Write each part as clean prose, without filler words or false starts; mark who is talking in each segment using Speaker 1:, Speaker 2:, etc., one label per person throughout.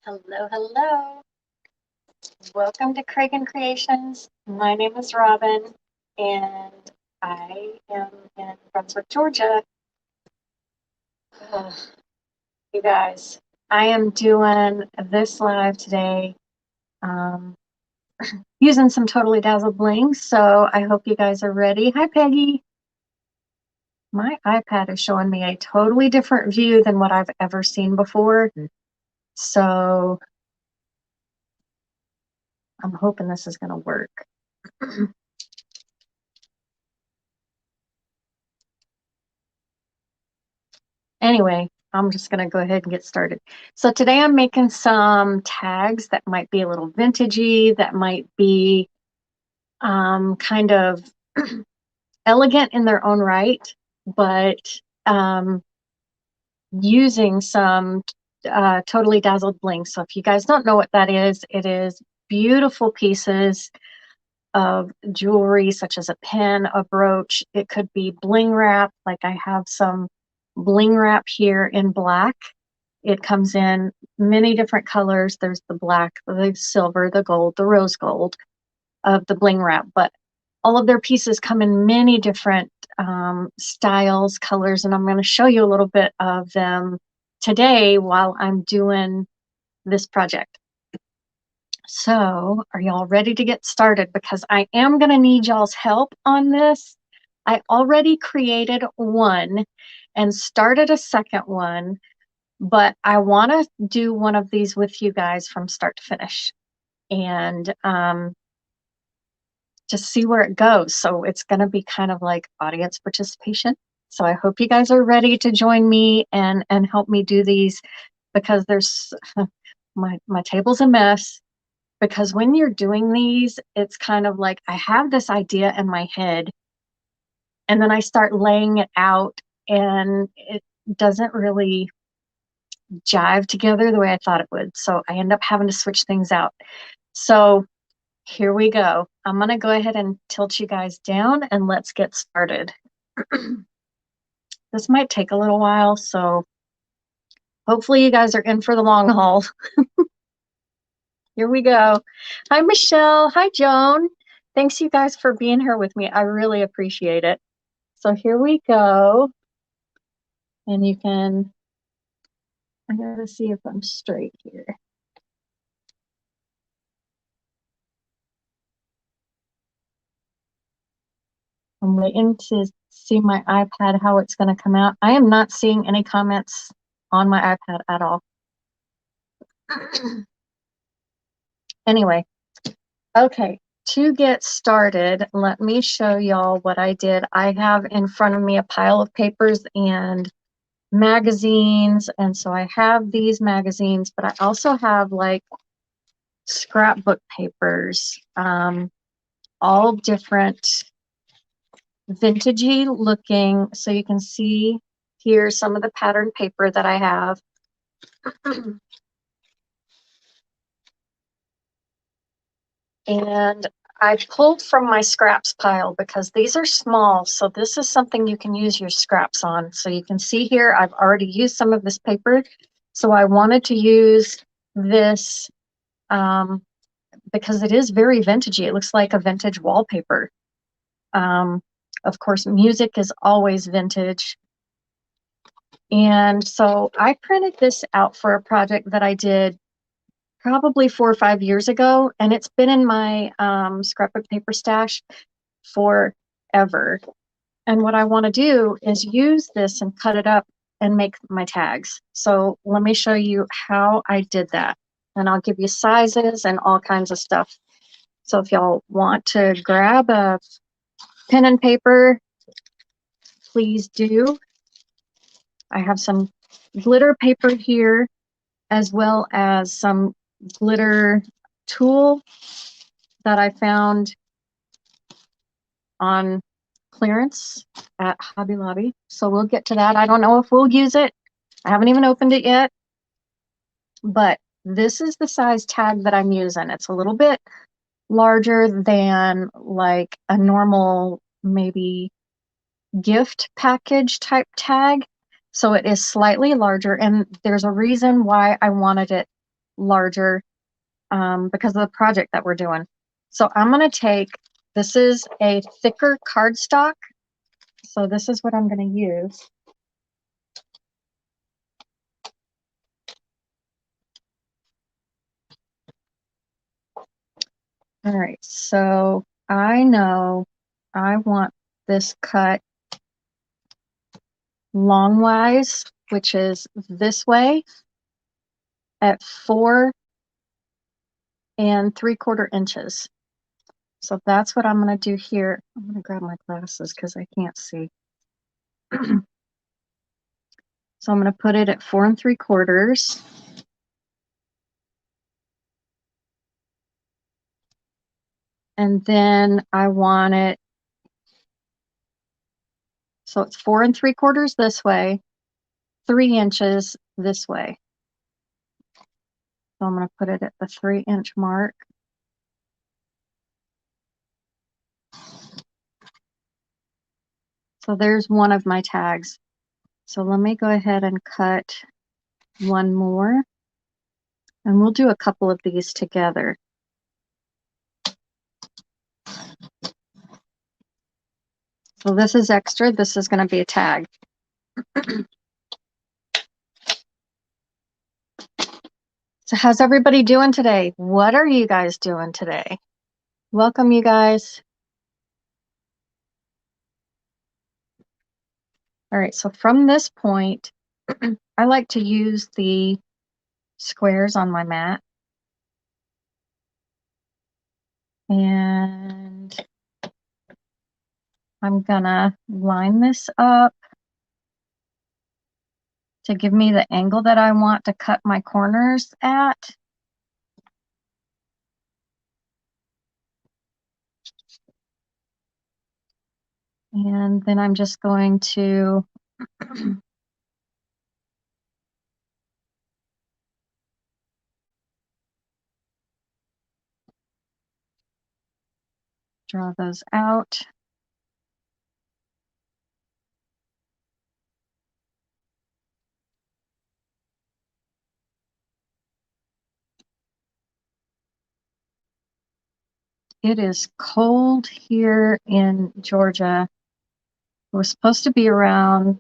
Speaker 1: Hello, hello. Welcome to Cragen Creations. My name is Robin, and I am in Brunswick, Georgia. You guys, I am doing this live today um, using some Totally Dazzled Bling, so I hope you guys are ready. Hi, Peggy. My iPad is showing me a totally different view than what I've ever seen before, so I'm hoping this is going to work. Anyway, I'm just going to go ahead and get started. So today I'm making some tags that might be a little vintagey, that might be kind of elegant in their own right, but using some Totally Dazzled Bling. So if you guys don't know what that is, it is beautiful pieces of jewelry such as a pin, a brooch. It could be bling wrap, like I have some bling wrap here in black. It comes in many different colors. There's the black, the silver, the gold, the rose gold of the bling wrap, but all of their pieces come in many different styles, colors, and I'm going to show you a little bit of them today while I'm doing this project. So are y'all ready to get started? Because I am going to need y'all's help on this. I already created one and started a second one, but I want to do one of these with you guys from start to finish and just see where it goes. So it's going to be kind of like audience participation. So I hope you guys are ready to join me and help me do these, because there's my table's a mess. Because when you're doing these, it's kind of like I have this idea in my head and then I start laying it out and it doesn't really jive together the way I thought it would. So I end up having to switch things out. So here we go. I'm going to go ahead and tilt you guys down and let's get started. This might take a little while, so hopefully you guys are in for the long haul. Here we go. Hi, Michelle. Hi, Joan. Thanks you guys for being here with me. I really appreciate it. So here we go. And you can, I gotta see if I'm straight here. I'm waiting to see my iPad, how it's gonna come out. I am not seeing any comments on my iPad at all. Anyway, okay, to get started, let me show y'all what I did. I have in front of me a pile of papers and magazines, and so I have these magazines, but I also have like scrapbook papers, all different vintagey looking. So you can see here some of the pattern paper that I have. And I pulled from my scraps pile because these are small. So this is something you can use your scraps on. So you can see here, I've already used some of this paper. So I wanted to use this because it is very vintagey. It looks like a vintage wallpaper. Of course, music is always vintage. And so I printed this out for a project that I did probably 4 or 5 years ago, and it's been in my scrapbook paper stash forever. And what I want to do is use this and cut it up and make my tags. So let me show you how I did that. And I'll give you sizes and all kinds of stuff. So if y'all want to grab a pen and paper, please do. I have some glitter paper here, as well as some glitter tulle that I found on clearance at Hobby Lobby. So we'll get to that. I don't know if we'll use it. I haven't even opened it yet. But this is the size tag that I'm using. It's a little bit larger than like a normal maybe gift package type tag. So it is slightly larger, and there's a reason why I wanted it larger because of the project that we're doing. So I'm going to take, this is a thicker cardstock. So this is what I'm going to use. All right, so I know I want this cut longwise, which is this way at 4 3/4 inches. So that's what I'm going to do here. I'm going to grab my glasses because I can't see. So I'm going to put it at 4 3/4. And then I want it, so it's 4 3/4 this way, 3 inches this way. So I'm going to put it at the 3-inch mark. So there's one of my tags. So let me go ahead and cut one more. And we'll do a couple of these together. So this is extra. This is going to be a tag. So how's everybody doing today? What are you guys doing today? Welcome, you guys. All right, so from this point, I like to use the squares on my mat. And I'm gonna line this up to give me the angle that I want to cut my corners at. And then I'm just going to draw those out. It is cold here in Georgia. It was supposed to be around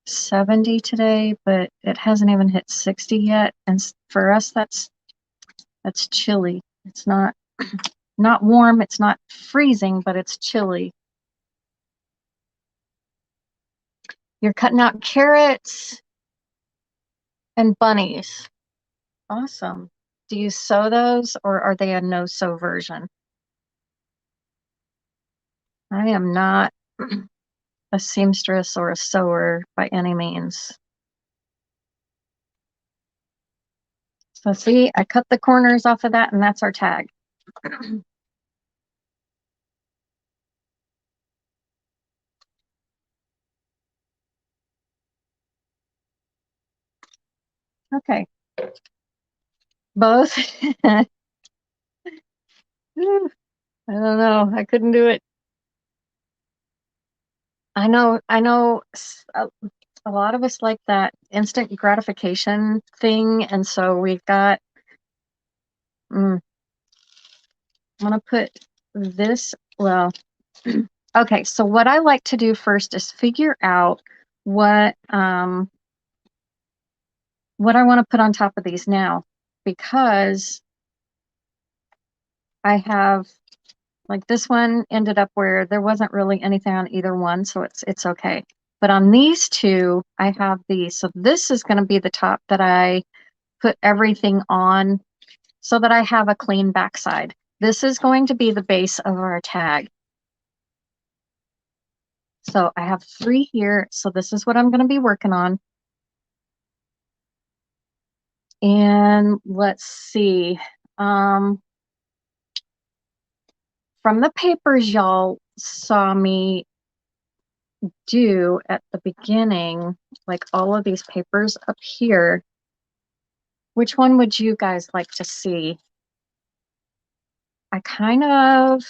Speaker 1: 70 today, but it hasn't even hit 60 yet. And for us, that's chilly. It's not warm, it's not freezing, but it's chilly. You're cutting out carrots and bunnies. Awesome. Do you sew those, or are they a no-sew version? I am not a seamstress or a sewer by any means. So see, I cut the corners off of that, and that's our tag. Okay. Both. I don't know. I couldn't do it. I know a lot of us like that instant gratification thing, and so we've got I'm gonna put this, well, okay, so what I like to do first is figure out what I want to put on top of these now, because I have, like, this one ended up where there wasn't really anything on either one, so it's okay. But on these two, I have these. So this is going to be the top that I put everything on so that I have a clean backside. This is going to be the base of our tag. So I have 3 here. So this is what I'm going to be working on. And let's see. From the papers y'all saw me do at the beginning, like all of these papers up here, which one would you guys like to see? I kind of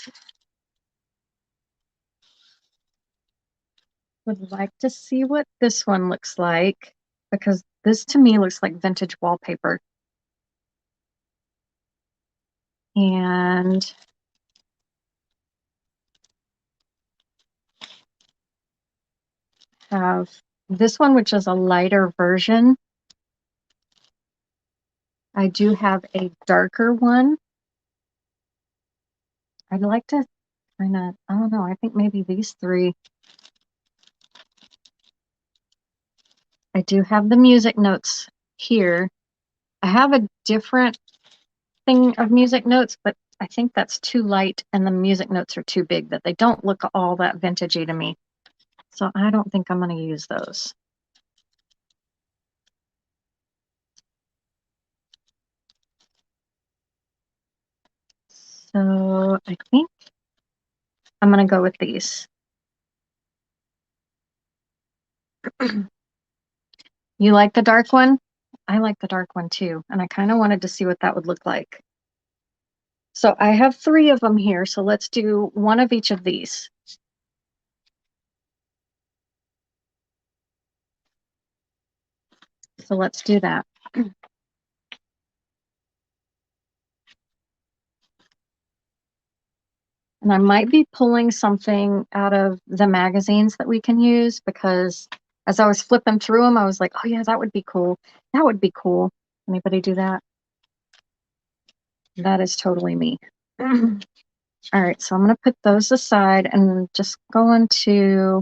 Speaker 1: would like to see what this one looks like, because This to me looks like vintage wallpaper. And have this one, which is a lighter version. I do have a darker one. I'd like to kind of, I don't know, I think maybe these three. I do have the music notes here. I have a different thing of music notes, but I think that's too light and the music notes are too big, that they don't look all that vintagey to me. So I don't think I'm going to use those. So I think I'm going to go with these. You like the dark one? I like the dark one too. And I kind of wanted to see what that would look like. So I have 3 of them here. So let's do one of each of these. So let's do that. And I might be pulling something out of the magazines that we can use, because as I was flipping through them, I was like, oh yeah, that would be cool. That would be cool. Anybody do that? That is totally me. All right, so I'm going to put those aside and just going to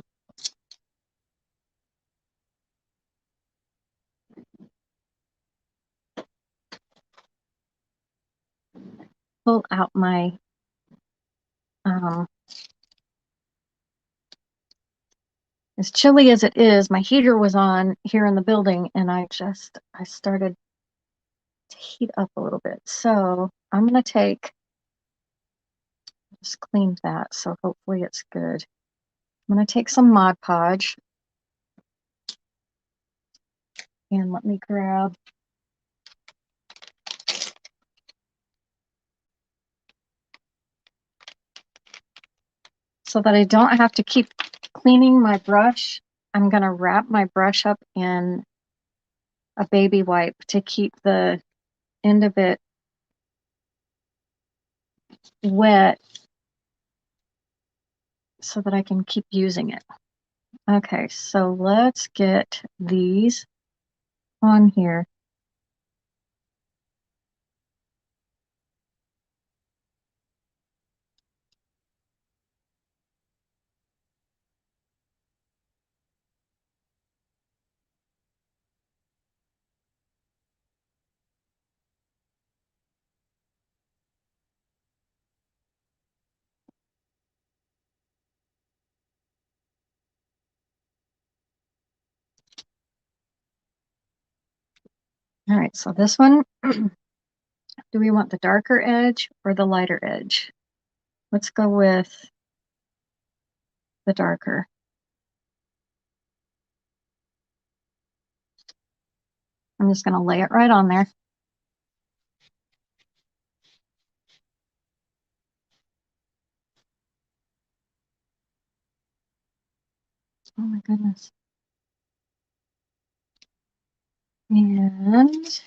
Speaker 1: pull out my as chilly as it is, my heater was on here in the building and I started to heat up a little bit. So I'm going to just cleaned that, so hopefully it's good. I'm going to take some Mod Podge and let me grab so that I don't have to keep cleaning my brush. I'm going to wrap my brush up in a baby wipe to keep the end of it wet so that I can keep using it. Okay, so let's get these on here. All right, so this one, do we want the darker edge or the lighter edge? Let's go with the darker. I'm just going to lay it right on there. Oh my goodness. And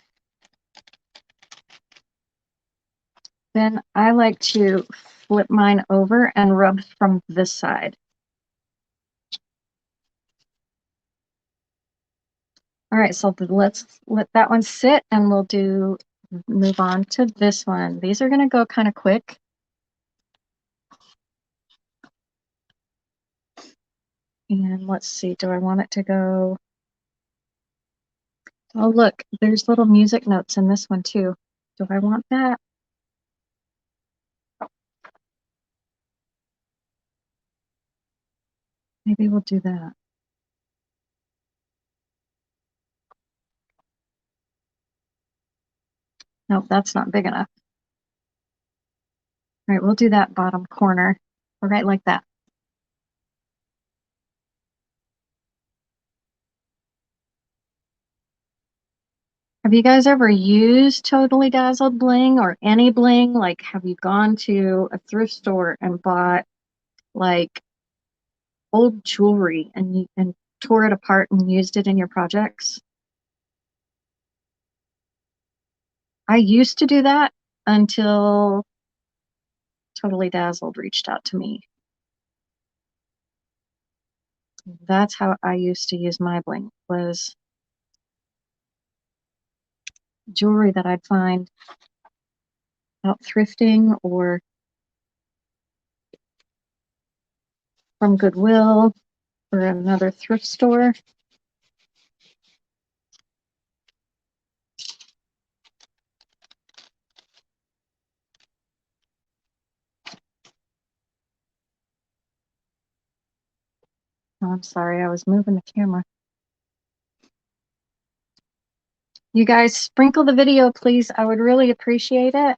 Speaker 1: then I like to flip mine over and rub from this side. All right, so let's let that one sit and we'll move on to this one. These are going to go kind of quick. And let's see, do I want it to go? Oh, look, there's little music notes in this one too. Do I want that? Maybe we'll do that. Nope, that's not big enough. All right, we'll do that bottom corner, right like that. Have you guys ever used Totally Dazzled Bling or any bling? Like, have you gone to a thrift store and bought like old jewelry and tore it apart and used it in your projects? I used to do that until Totally Dazzled reached out to me. That's how I used to use my bling, was jewelry that I'd find out thrifting or from Goodwill or another thrift store. Oh, I'm sorry, I was moving the camera. You guys sprinkle the video, please. I would really appreciate it.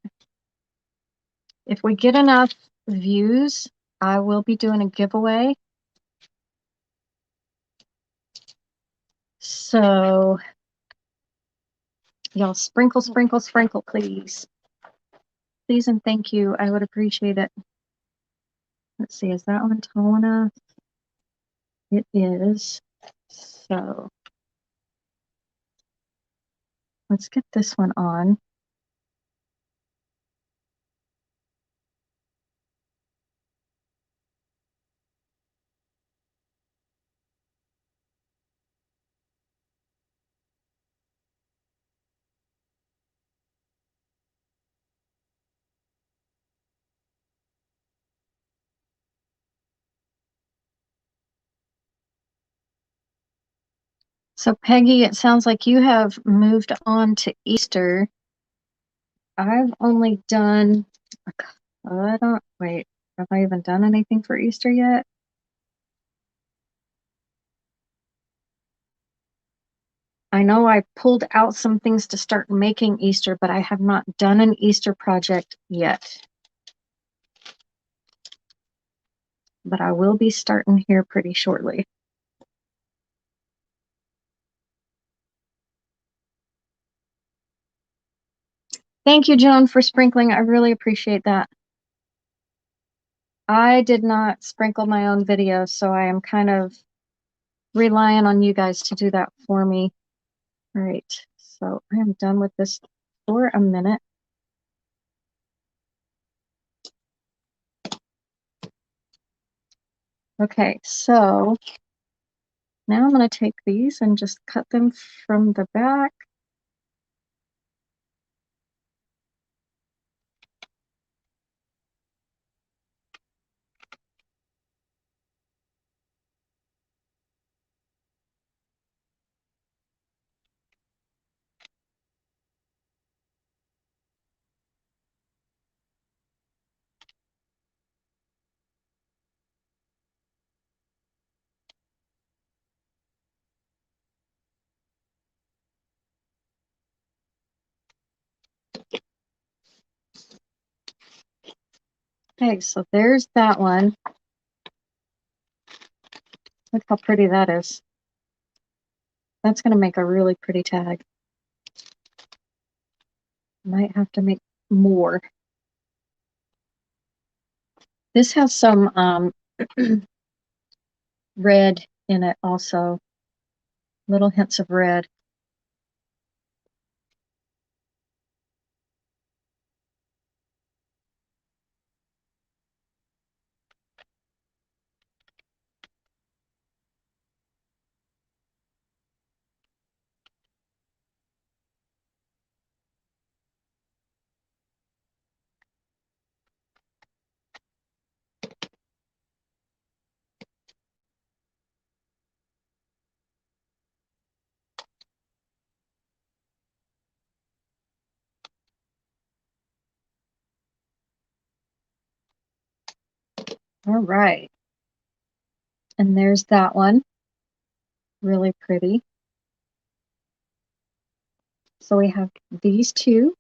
Speaker 1: If we get enough views, I will be doing a giveaway. So y'all sprinkle, sprinkle, sprinkle, please. Please and thank you. I would appreciate it. Let's see, is that one tall enough? It is. So let's get this one on. So Peggy, it sounds like you have moved on to Easter. I've only done, wait, have I even done anything for Easter yet? I know I pulled out some things to start making Easter, but I have not done an Easter project yet. But I will be starting here pretty shortly. Thank you, Joan, for sprinkling. I really appreciate that. I did not sprinkle my own video, so I am kind of relying on you guys to do that for me. All right, so I am done with this for a minute. Okay, so now I'm going to take these and just cut them from the back. Okay, so there's that one. Look how pretty that is. That's going to make a really pretty tag. Might have to make more. This has some red in it also. Little hints of red. All right. And there's that one. Really pretty. So we have these two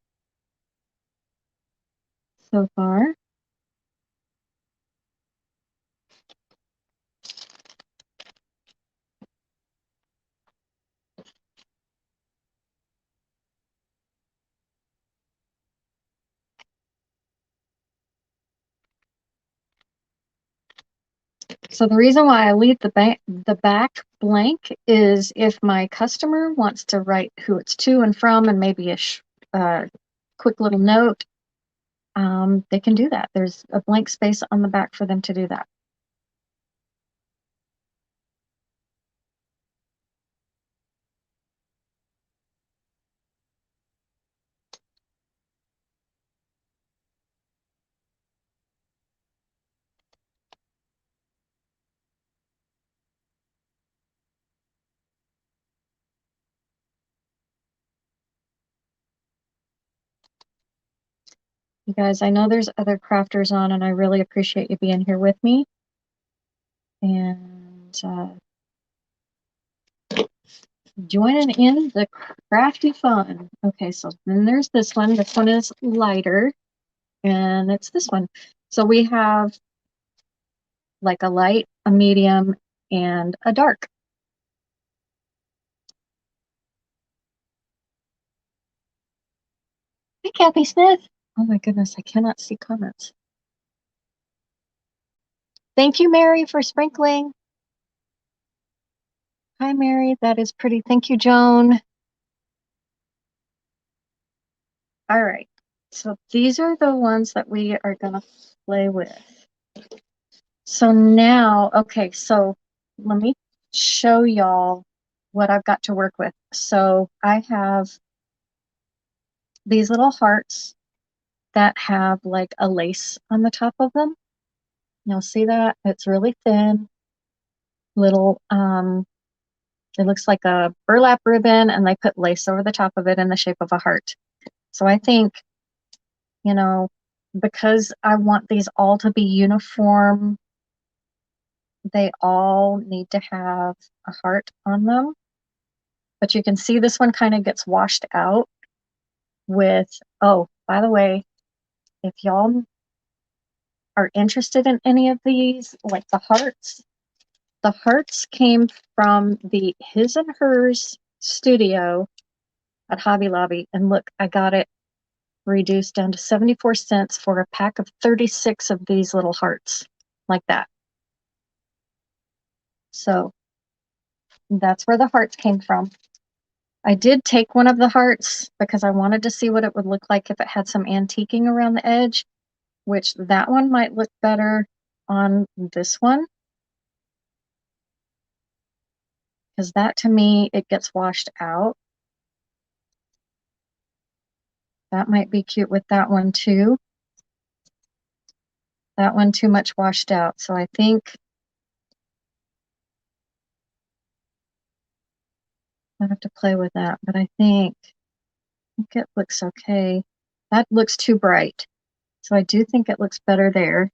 Speaker 1: so far. So the reason why I leave the back blank is if my customer wants to write who it's to and from and maybe a quick little note, they can do that. There's a blank space on the back for them to do that. You guys, I know there's other crafters on, and I really appreciate you being here with me. And joining in the crafty fun. Okay, so then there's this one. This one is lighter, and it's this one. So we have like a light, a medium, and a dark. Hi, Kathy Smith. Oh my goodness, I cannot see comments. Thank you, Mary, for sprinkling. Hi, Mary. That is pretty. Thank you, Joan. All right. So these are the ones that we are going to play with. So now, okay, so let me show y'all what I've got to work with. So I have these little hearts that have like a lace on the top of them. You'll see that it's really thin, little, it looks like a burlap ribbon, and they put lace over the top of it in the shape of a heart. So I think, you know, because I want these all to be uniform, they all need to have a heart on them. But you can see this one kind of gets washed out with, oh, by the way, if y'all are interested in any of these, like the hearts came from the His and Hers studio at Hobby Lobby. And look, I got it reduced down to 74 cents for a pack of 36 of these little hearts like that. So that's where the hearts came from. I did take one of the hearts because I wanted to see what it would look like if it had some antiquing around the edge, which that one might look better on this one. Because that, to me, it gets washed out. That might be cute with that one too. That one too much washed out. So I think I have to play with that, but I think it looks okay. That looks too bright. So I do think it looks better there.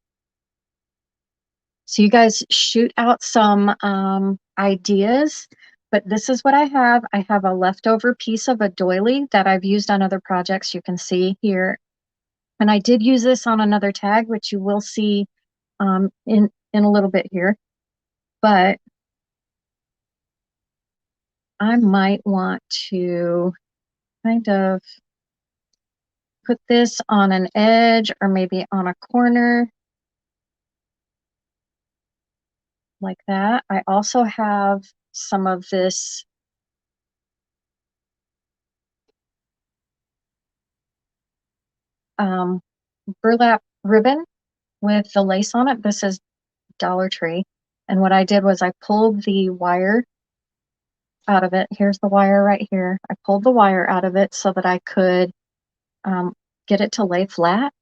Speaker 1: So you guys shoot out some ideas, but this is what I have. I have a leftover piece of a doily that I've used on other projects. You can see here. And I did use this on another tag, which you will see in a little bit here. But I might want to kind of put this on an edge or maybe on a corner like that. I also have some of this burlap ribbon with the lace on it. This is Dollar Tree. And what I did was I pulled the wire out of it. Here's the wire right here. I pulled the wire out of it so that I could get it to lay flat.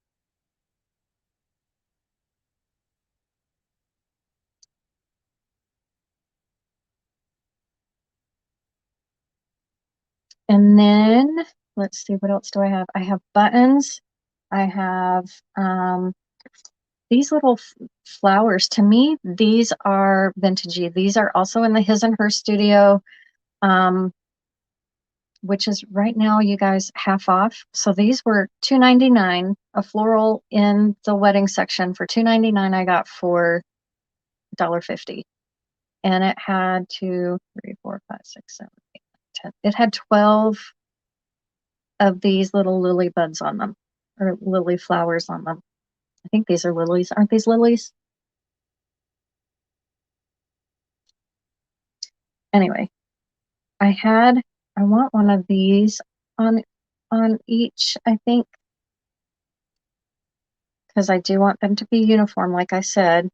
Speaker 1: And then let's see, what else do I have? I have buttons. I have these little flowers. To me, these are vintagey. These are also in the His and Her studio, which is right now, you guys, half off. So these were $2.99, a floral in the wedding section for $2.99. I got for $1.50. And it had 2, 3, 4, 5, 6, 7, 8, 10. It had 12 of these little lily buds on them, or lily flowers on them. I think these are lilies. Aren't these lilies? Anyway, I want one of these on on each, I think, because I do want them to be uniform, like I said.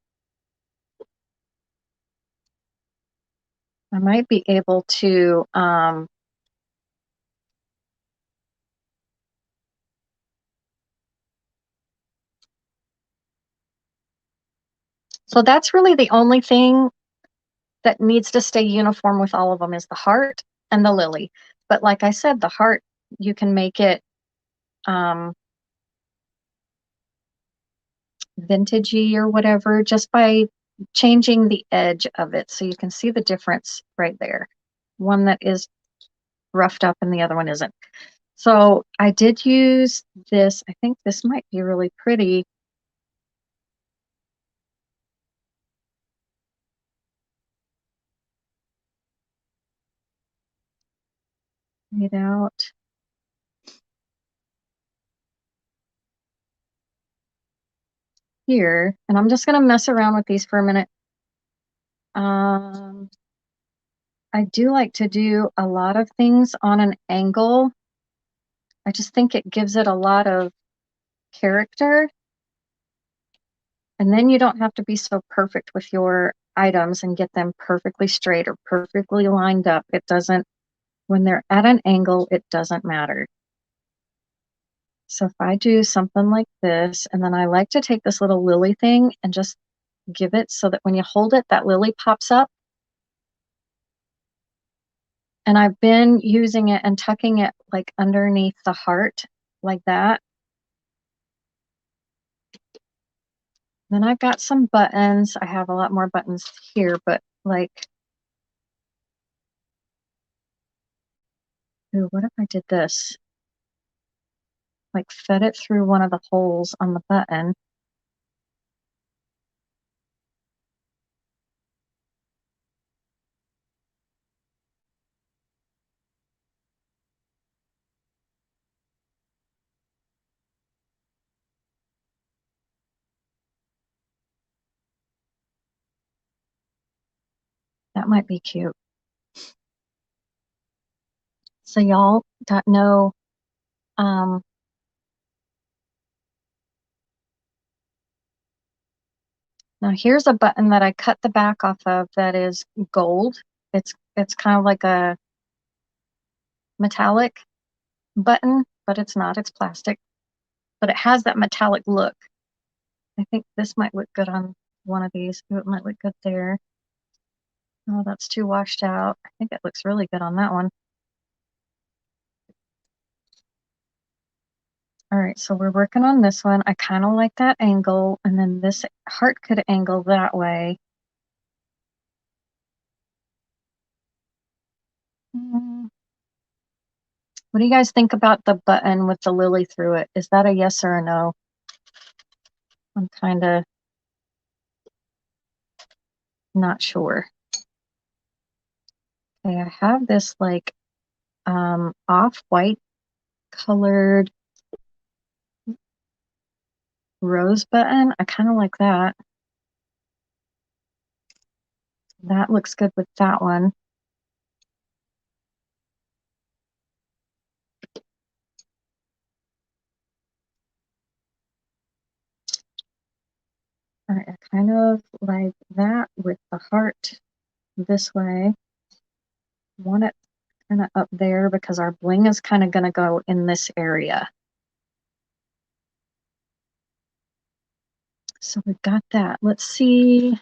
Speaker 1: I might be able to, so that's really the only thing that needs to stay uniform with all of them is the heart and the lily. But like I said, the heart, you can make it vintagey or whatever just by changing the edge of it. So you can see the difference right there. One that is roughed up and the other one isn't. So I did use this. I think this might be really pretty. Made out. Here, and I'm just going to mess around with these for a minute. I do like to do a lot of things on an angle. I just think it gives it a lot of character. And then you don't have to be so perfect with your items and get them perfectly straight or perfectly lined up. It doesn't, when they're at an angle, it doesn't matter. So if I do something like this, and then I like to take this little lily thing and just give it so that when you hold it, that lily pops up. And I've been using it and tucking it like underneath the heart like that. Then I've got some buttons. I have a lot more buttons here, but like, ooh, what if I did this? Like fed it through one of the holes on the button. That might be cute. So y'all got no, now here's a button that I cut the back off of that is gold. It's kind of like a metallic button, but it's not, it's plastic. But it has that metallic look. I think this might look good on one of these. Ooh, it might look good there. Oh, that's too washed out. I think it looks really good on that one. All right, so we're working on this one. I kind of like that angle, and then this heart could angle that way. What do you guys think about the button with the lily through it? Is that a yes or a no? I'm kind of not sure. Okay, I have this like off-white colored rose button. I kind of like that. That looks good with that one. All right, I kind of like that with the heart this way. Want it kind of up there because our bling is kind of going to go in this area. So we've got that. Let's see.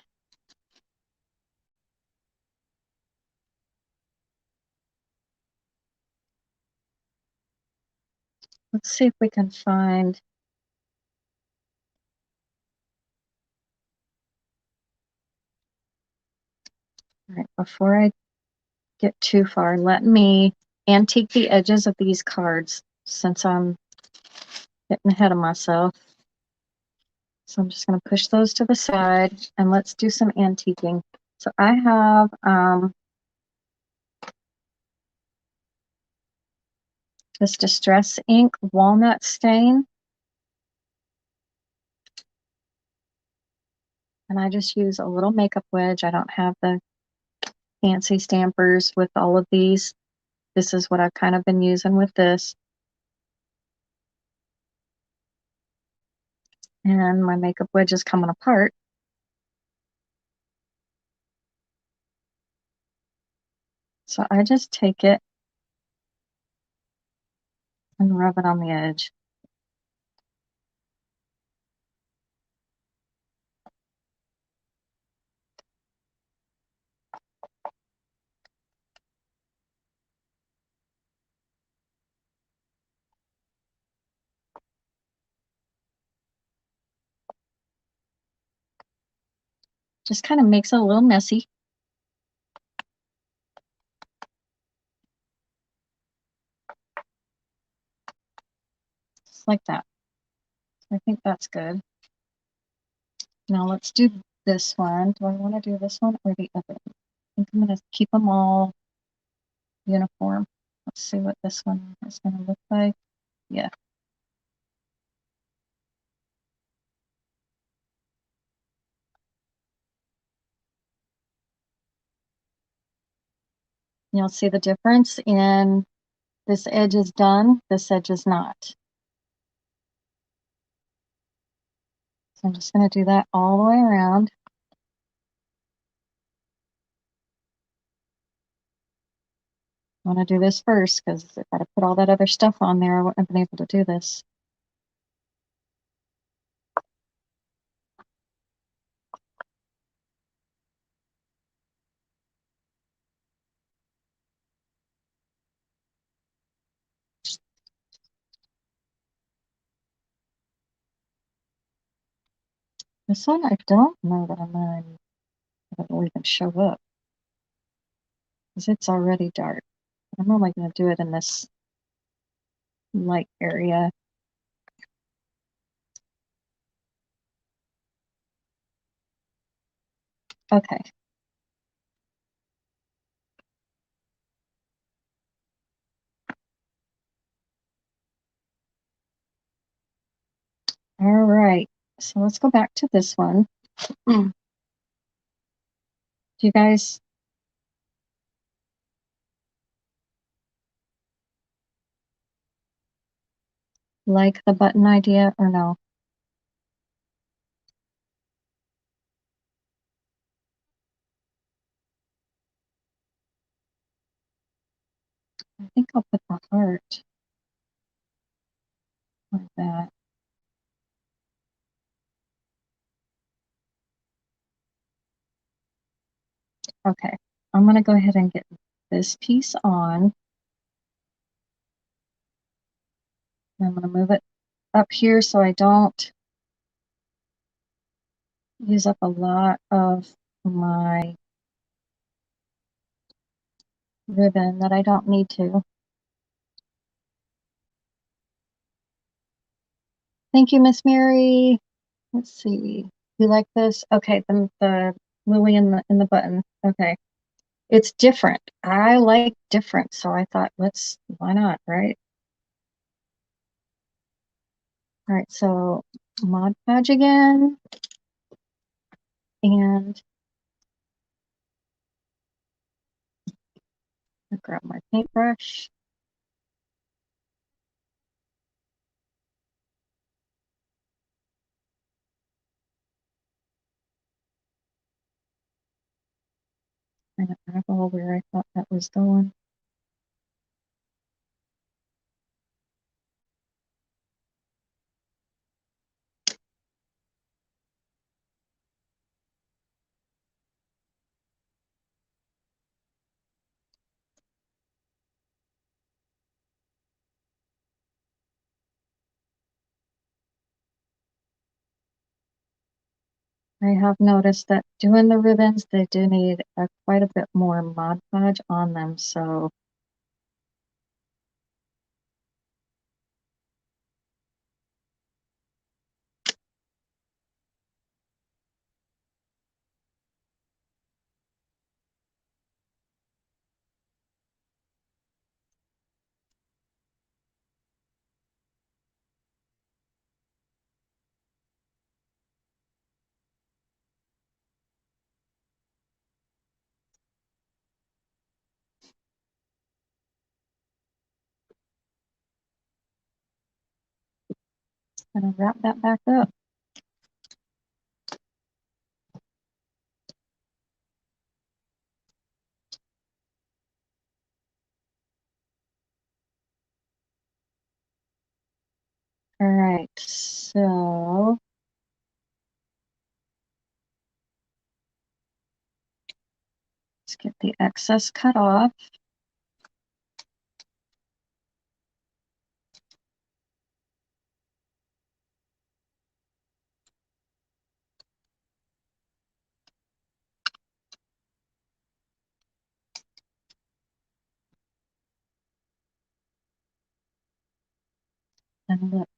Speaker 1: Let's see if we can find. All right, before I get too far, let me antique the edges of these cards since I'm getting ahead of myself. So I'm just going to push those to the side and let's do some antiquing. So I have this Distress Ink Walnut Stain. And I just use a little makeup wedge. I don't have the fancy stampers with all of these. This is what I've kind of been using with this. and my makeup wedge is coming apart. So I just take it and rub it on the edge. Just kind of makes it a little messy. Just like that. I think that's good. Now let's do this one. Do I want to do this one or the other one? I think I'm going to keep them all uniform. Let's see what this one is going to look like. Yeah. You'll see the difference in this edge is done, this edge is not. So I'm just going to do that all the way around. I want to do this first because if I put all that other stuff on there, I wouldn't have been able to do this. This one, I don't know that I'm going to, that will even show up because it's already dark. I'm only going to do it in this light area. Okay. All right. So let's go back to this one. Do you guys like the button idea or no? I think I'll put the heart like that. Okay. I'm going to go ahead and get this piece on. I'm going to move it up here so I don't use up a lot of my ribbon that I don't need to. Thank you, Miss Mary. Let's see. You like this? Okay, the lily in the button. Okay. It's different. I like different, so I thought why not, right? All right, so Mod Podge again. And I'll grab my paintbrush. And eyeball where I thought that was going. I have noticed that doing the ribbons, they do need quite a bit more Mod Podge on them, so I'm gonna wrap that back up. All right, so let's get the excess cut off. And look,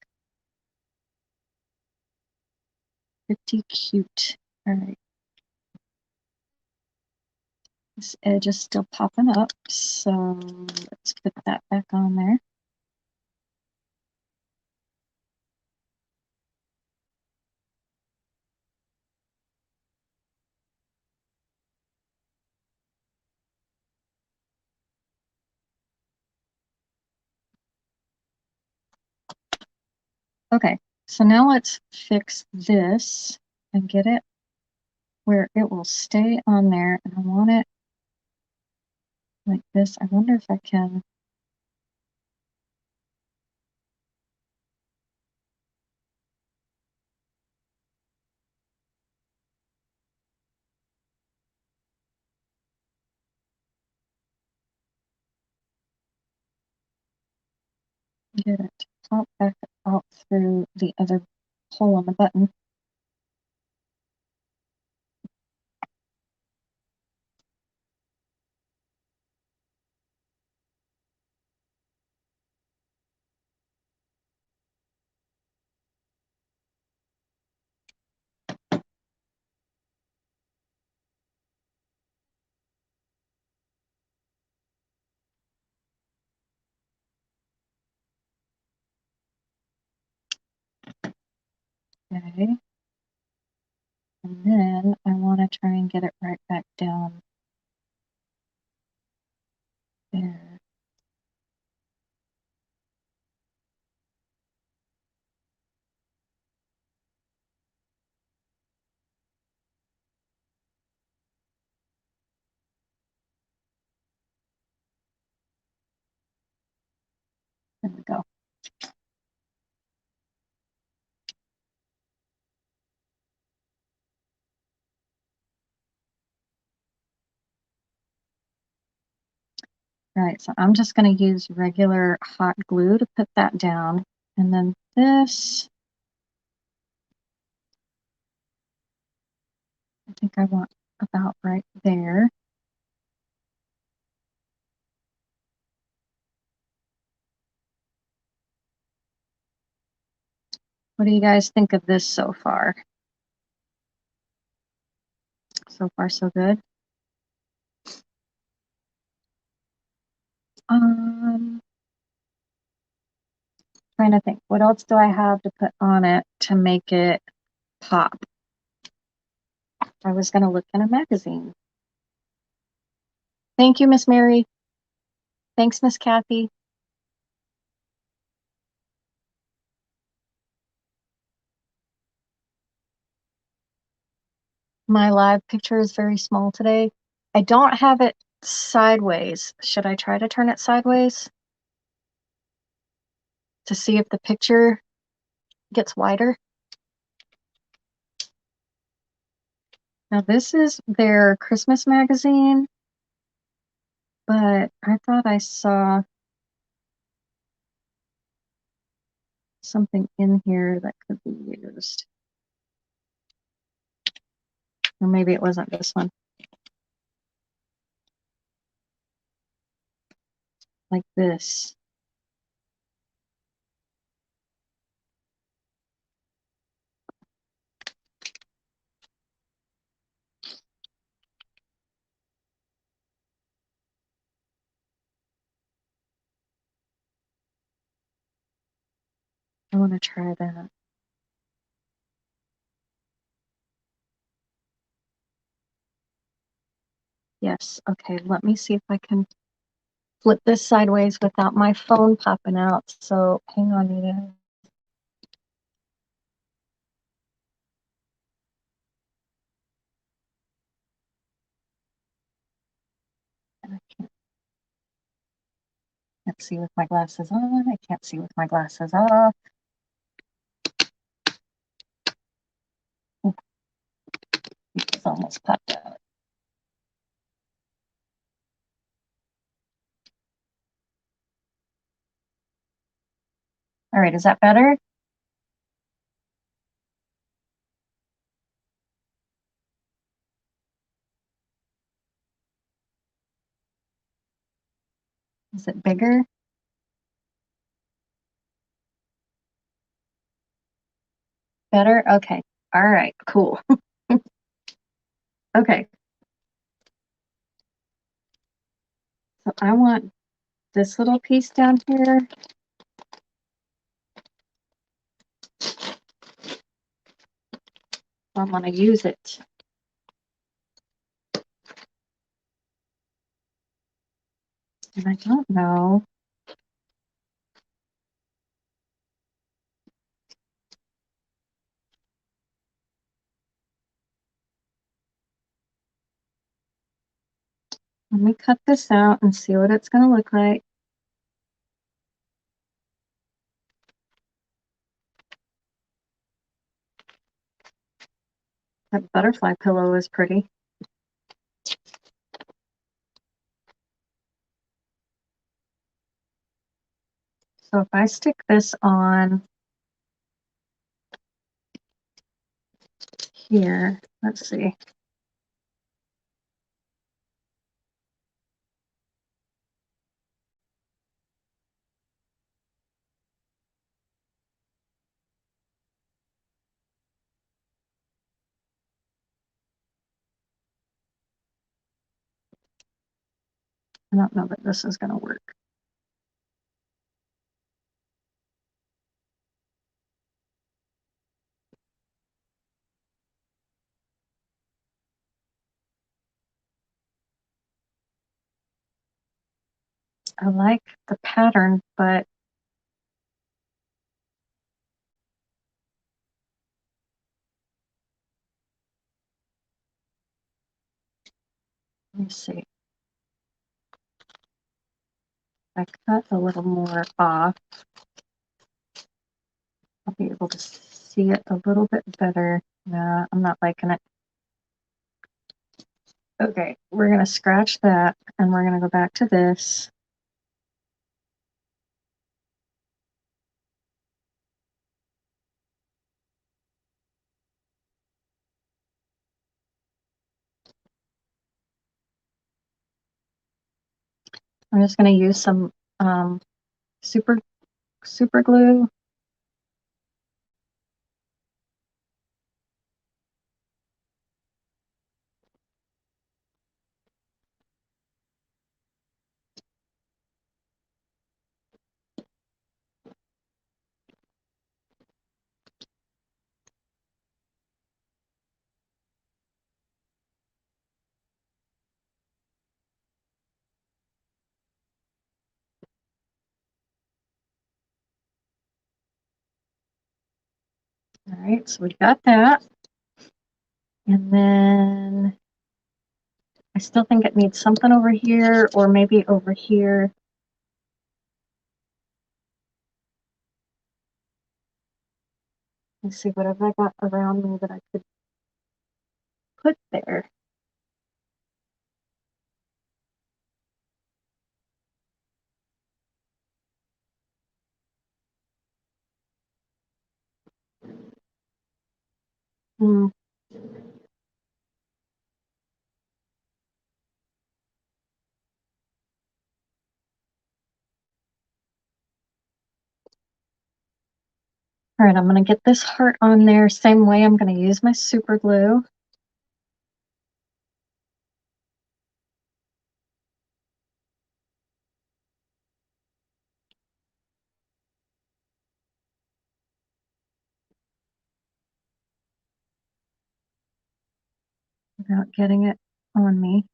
Speaker 1: pretty cute. All right, this edge is still popping up, so let's put that back on there. Okay, so now let's fix this and get it where it will stay on there. And I want it like this. I wonder if I can. Get it to pop back out through the other hole on the button. Okay. And then I want to try and get it right back down there. There we go. All right, so I'm just going to use regular hot glue to put that down. And then this, I think I want about right there. What do you guys think of this so far? So far, so good. Trying to think, what else do I have to put on it to make it pop? I was going to look in a magazine. Thank you, Miss Mary. Thanks, Miss Kathy. My live picture is very small today. I don't have it sideways. Should I try to turn it sideways to see if the picture gets wider? Now, this is their Christmas magazine, but I thought I saw something in here that could be used. Or maybe it wasn't this one. Like this. I want to try that. Yes, okay, let me see if I can flip this sideways without my phone popping out. So hang on, you guys. I can't see with my glasses on. I can't see with my glasses off. It's almost popped out. All right, is that better? Is it bigger? Better? Okay. All right, cool. Okay. So I want this little piece down here. I'm going to use it. And I don't know. Let me cut this out and see what it's going to look like. That butterfly pillow is pretty. So if I stick this on here, let's see. I don't know that this is going to work. I like the pattern, but let me see. I cut a little more off. I'll be able to see it a little bit better. Nah, I'm not liking it. Okay, we're going to scratch that and we're going to go back to this. I'm just going to use some super glue. All right, so we got that. And then I still think it needs something over here or maybe over here. Let's see, what have I got around me that I could put there? Hmm. All right, I'm going to get this heart on there. Same way, I'm going to use my super glue. Without getting it on me.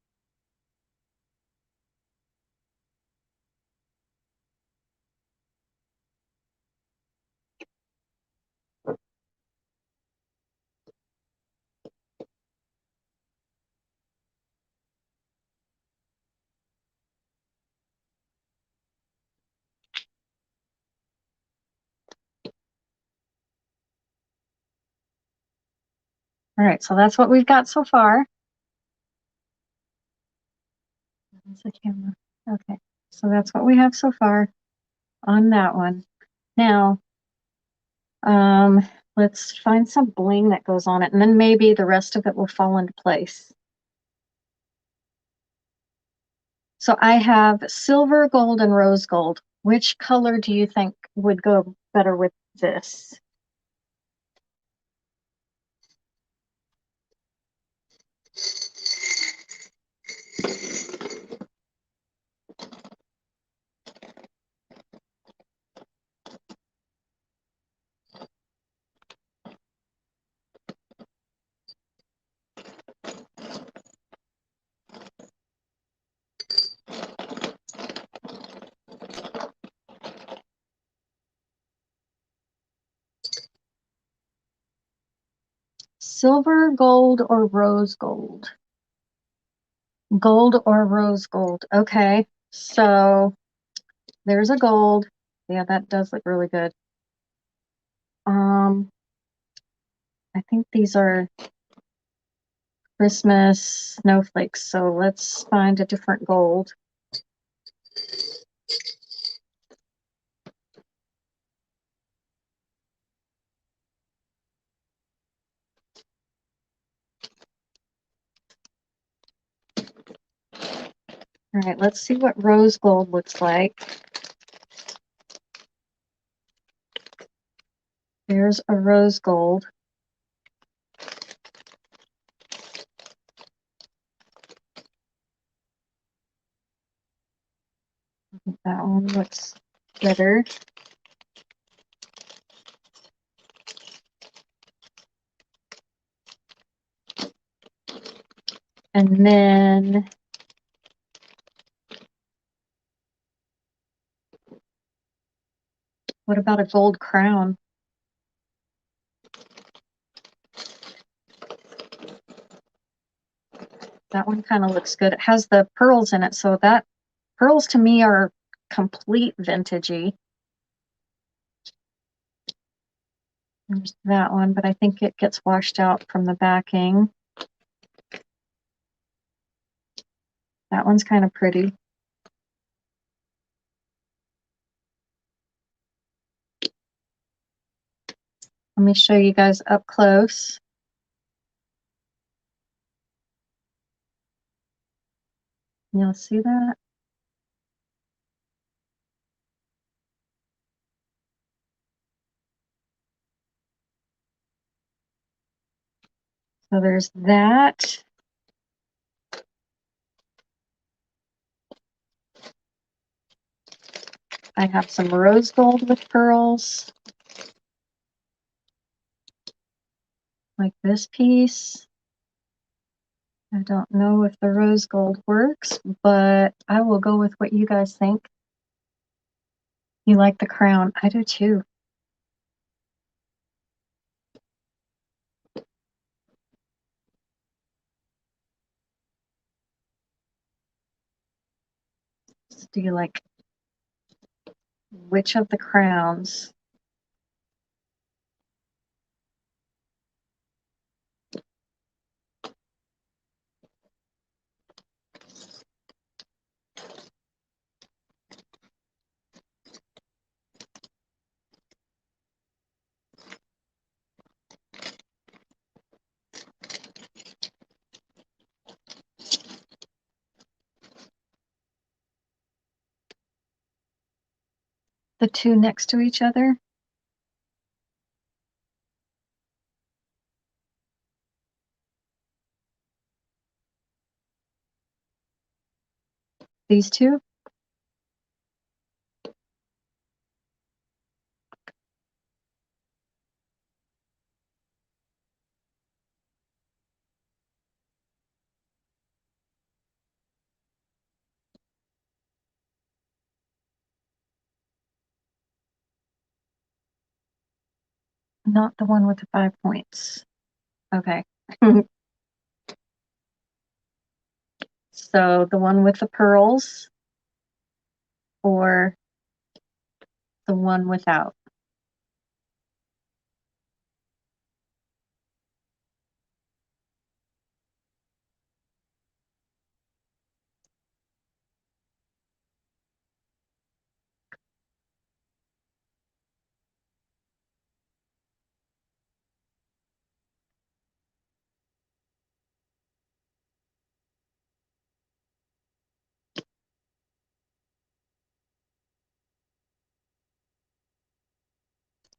Speaker 1: All right, so that's what we've got so far. That's the camera. Okay, so that's what we have so far on that one. Now, let's find some bling that goes on it, and then maybe the rest of it will fall into place. So I have silver, gold, and rose gold. Which color do you think would go better with this? Silver, gold, or rose gold? Gold or rose gold. Okay, so there's a gold. Yeah, that does look really good. I think these are Christmas snowflakes, so let's find a different gold. All right, let's see what rose gold looks like. There's a rose gold. That one looks better. And then what about a gold crown? That one kind of looks good. It has the pearls in it, so that pearls to me are complete vintagey. There's that one, but I think it gets washed out from the backing. That one's kind of pretty. Let me show you guys up close. You'll see that? So there's that. I have some rose gold with pearls, like this piece. I don't know if the rose gold works, but I will go with what you guys think. You like the crown? I do too. So do you like which of the crowns? The two next to each other? These two? Not the one with the 5 points. Okay. So the one with the pearls or the one without?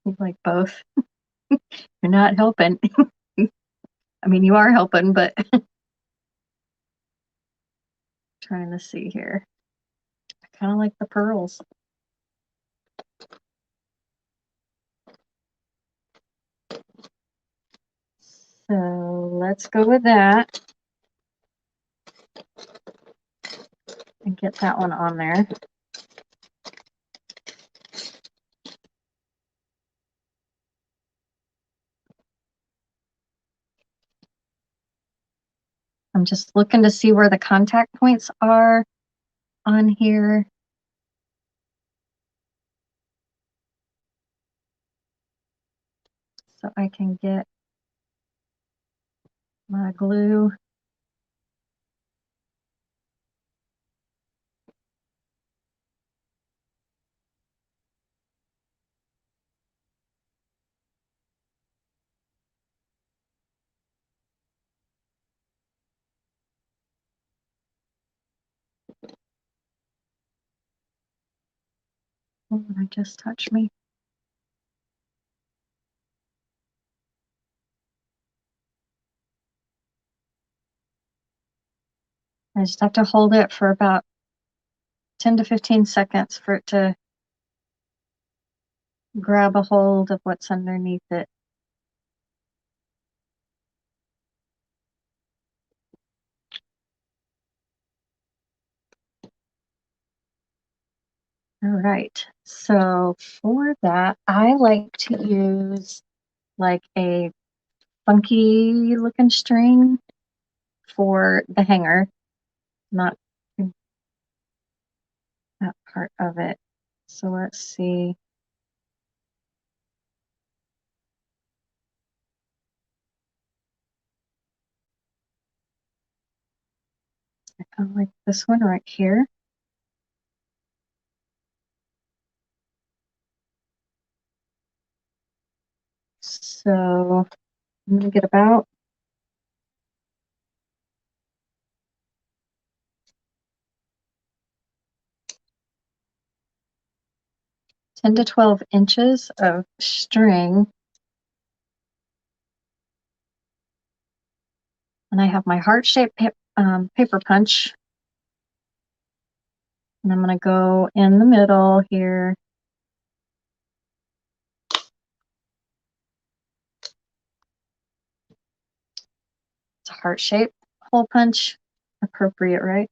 Speaker 1: You like both. You're not helping. I mean, you are helping, but trying to see here. I kind of like the pearls. So let's go with that and get that one on there. I'm just looking to see where the contact points are on here. So I can get my glue. Oh, I just touched me. I just have to hold it for about 10 to 15 seconds for it to grab a hold of what's underneath it. All right, so for that, I like to use like a funky looking string for the hanger, not that part of it. So let's see. I kind of like this one right here. So I'm gonna get about 10 to 12 inches of string. And I have my heart-shaped paper punch. And I'm gonna go in the middle here. It's a heart-shaped hole punch. Appropriate, right?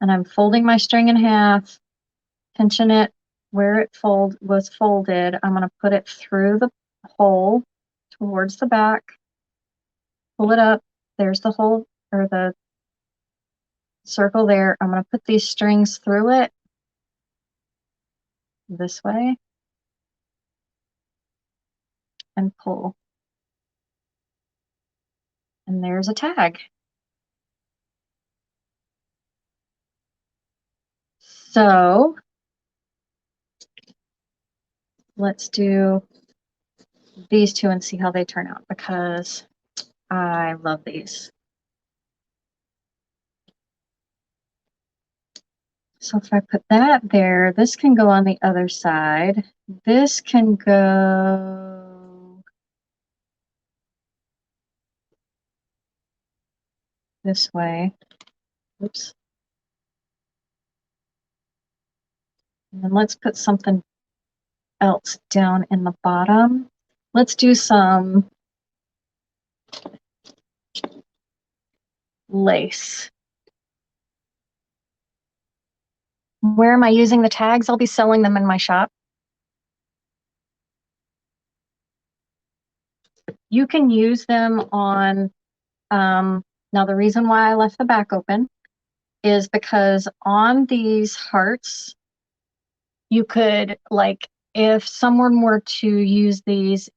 Speaker 1: And I'm folding my string in half, pinching it where it was folded. I'm gonna put it through the hole towards the back, pull it up. There's the hole or the circle there. I'm gonna put these strings through it this way and pull. And there's a tag. So let's do these two and see how they turn out because I love these. So if I put that there, this can go on the other side. This can go this way. Oops. And then let's put something else down in the bottom. Let's do some lace. Where am I using the tags? I'll be selling them in my shop. You can use them on, now the reason why I left the back open is because on these hearts, you could, like, if someone were to use these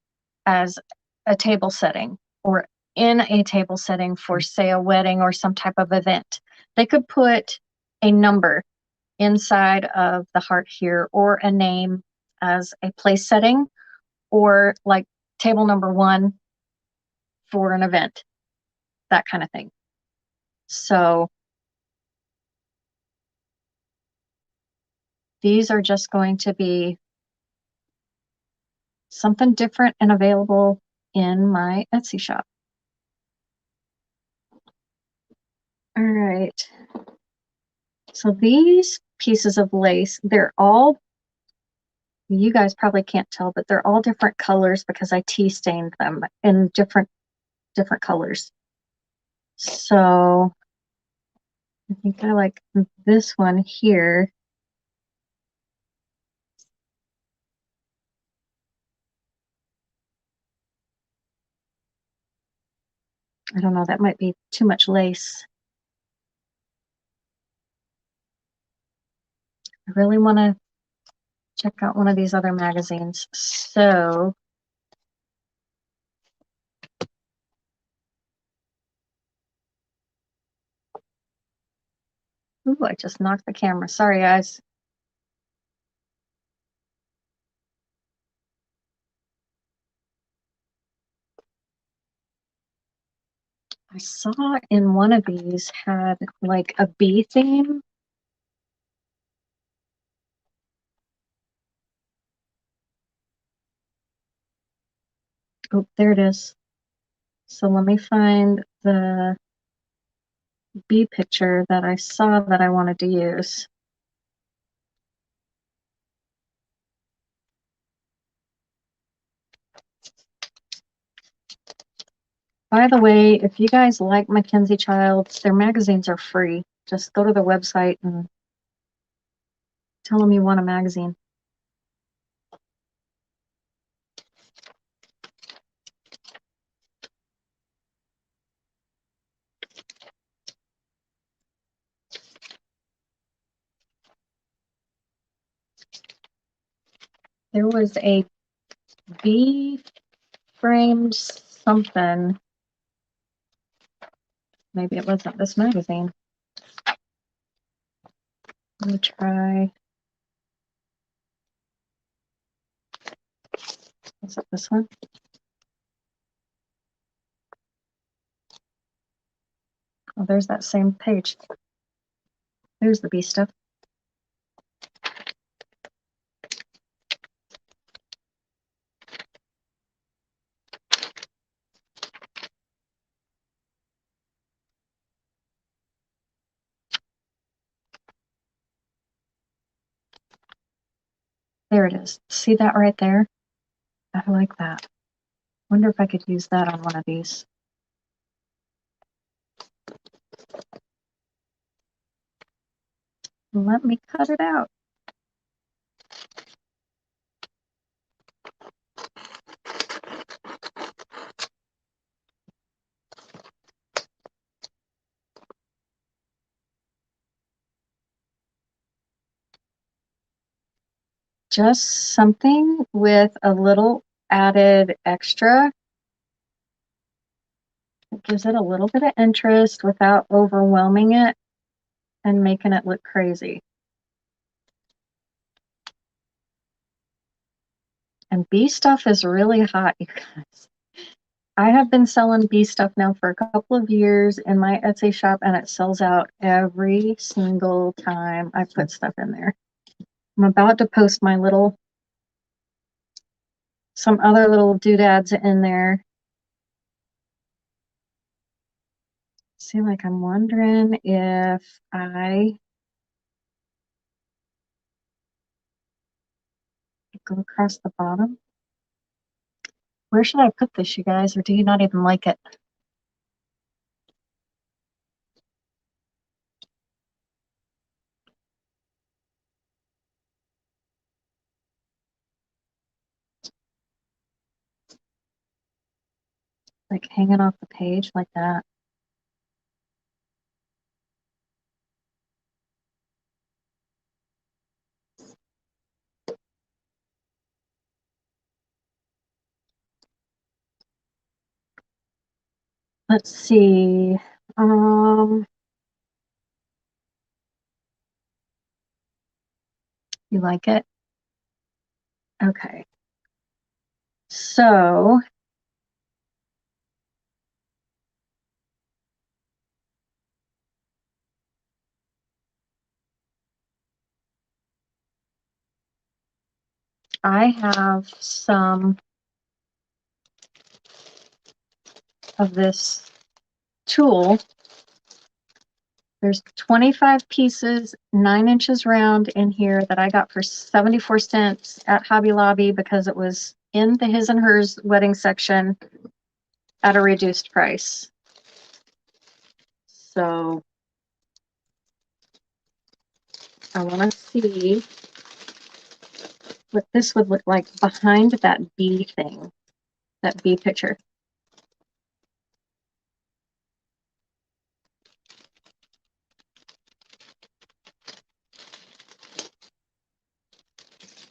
Speaker 1: as a table setting or in a table setting for, say, a wedding or some type of event, they could put a number inside of the heart here or a name as a place setting or like table number 1 for an event, that kind of thing. So these are just going to be something different and available in my Etsy shop. All right. So these pieces of lace, they're all, you guys probably can't tell, but they're all different colors because I tea stained them in different colors. So I think I like this one here. I don't know, that might be too much lace. I really want to check out one of these other magazines. So ooh, I just knocked the camera. Sorry, guys. I saw in one of these had like a bee theme. Oh, there it is. So let me find the bee picture that I saw that I wanted to use. By the way, if you guys like Mackenzie Childs, their magazines are free. Just go to their website and tell them you want a magazine. There was a bee framed something. Maybe it wasn't this magazine. Let me try. Is it this one? Oh, there's that same page. There's the bee stuff. There it is. See that right there? I like that. Wonder if I could use that on one of these. Let me cut it out. Just something with a little added extra. It gives it a little bit of interest without overwhelming it and making it look crazy. And bee stuff is really hot, you guys. I have been selling bee stuff now for a couple of years in my Etsy shop, and it sells out every single time I put stuff in there. I'm about to post my some other little doodads in there. See, like I'm wondering if I go across the bottom. Where should I put this, you guys, or do you not even like it? Like hanging off the page like that. Let's see. You like it? Okay. So I have some of this tulle. There's 25 pieces, 9 inches round in here that I got for 74 cents at Hobby Lobby because it was in the his and hers wedding section at a reduced price. So I want to see what this would look like behind that bee thing, that bee picture.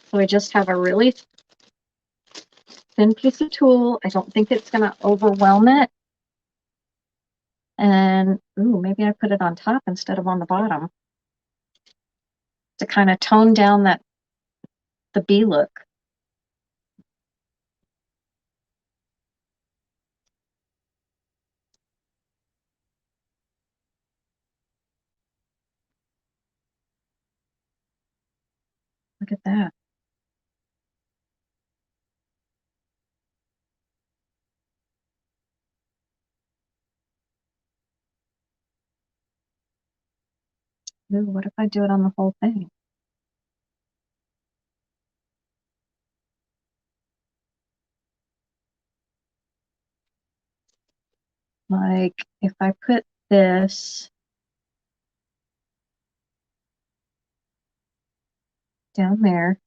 Speaker 1: So I just have a really thin piece of tulle. I don't think it's going to overwhelm it. And, ooh, maybe I put it on top instead of on the bottom to kind of tone down the bee look. Look at that. Ooh, what if I do it on the whole thing? Like, if I put this down there,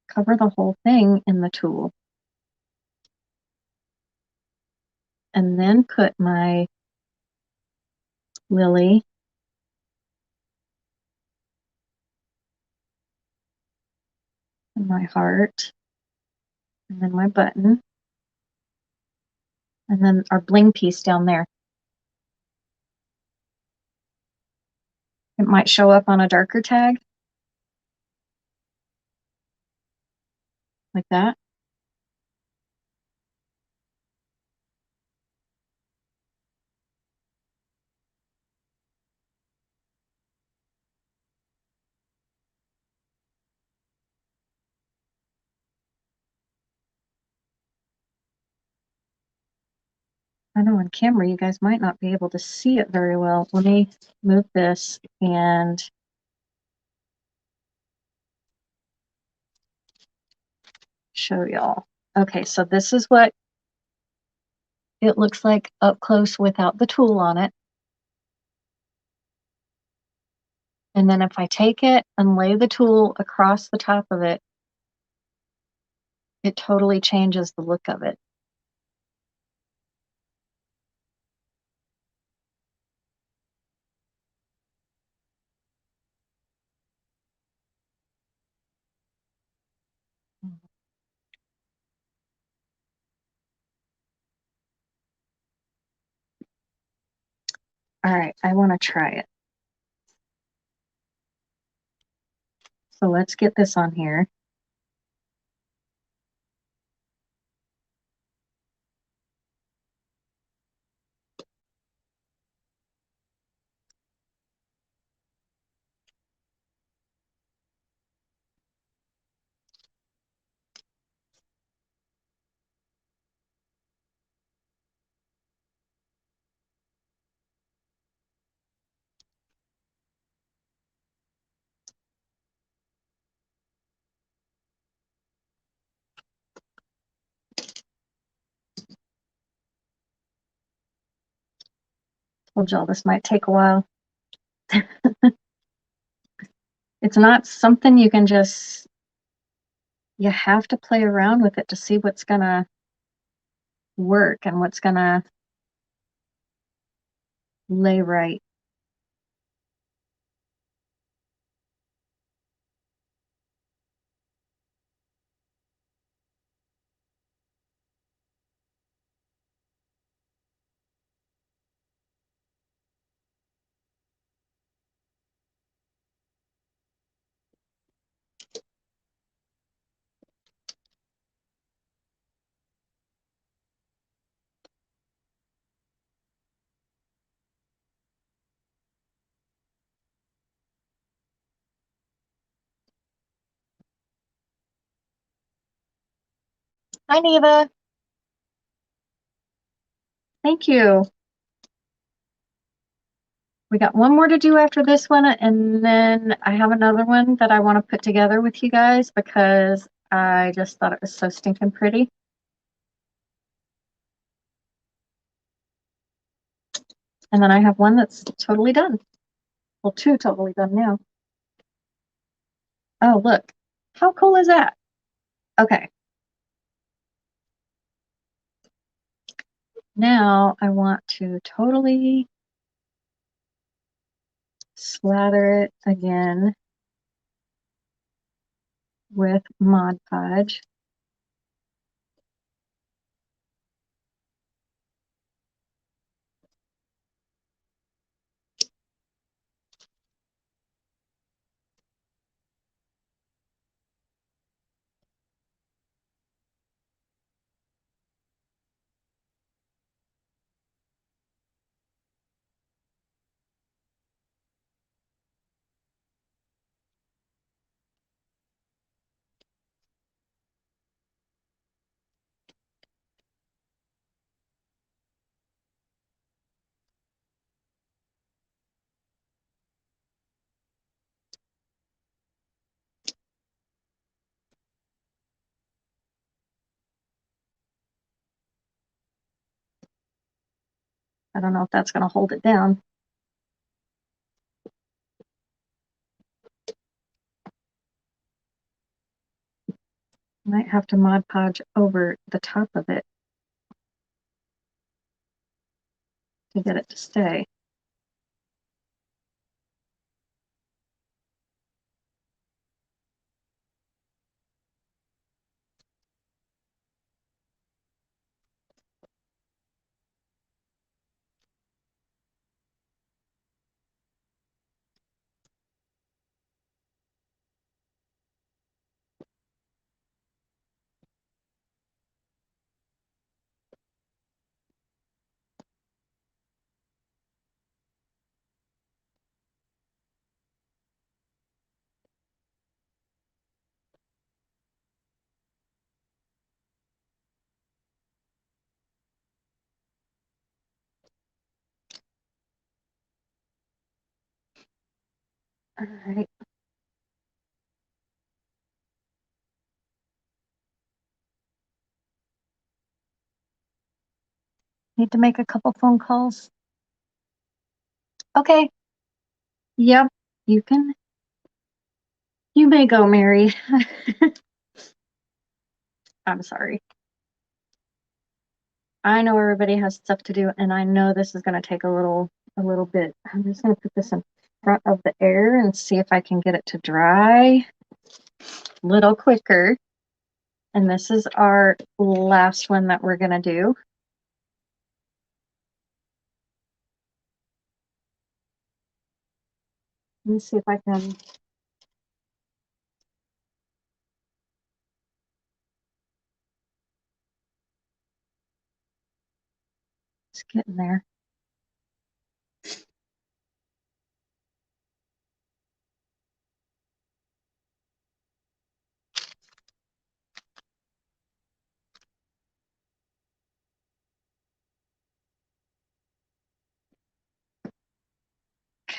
Speaker 1: cover the whole thing in the tulle, and then put my lily and my heart, and then my button, and then our bling piece down there. It might show up on a darker tag, like that. I know on camera you guys might not be able to see it very well. Let me move this and show y'all. Okay, so this is what it looks like up close without the tulle on it. And then if I take it and lay the tulle across the top of it, it totally changes the look of it. All right, I want to try it. So let's get this on here. Told y'all this might take a while. It's not something you can just, you have to play around with it to see what's gonna work and what's gonna lay right. Hi, Neva. Thank you. We got one more to do after this one, and then I have another one that I want to put together with you guys because I just thought it was so stinking pretty. And then I have one that's totally done. Well, two totally done now. Oh, look. How cool is that? Okay. Now I want to totally slather it again with Mod Podge. I don't know if that's going to hold it down. Might have to Mod Podge over the top of it to get it to stay. All right. Need to make a couple phone calls. Okay. Yep. You can. You may go, Mary. I'm sorry. I know everybody has stuff to do, and I know this is going to take a little bit. I'm just going to put this in front of the air and see if I can get it to dry a little quicker. And this is our last one that we're going to do. Let me see if I can. It's getting there.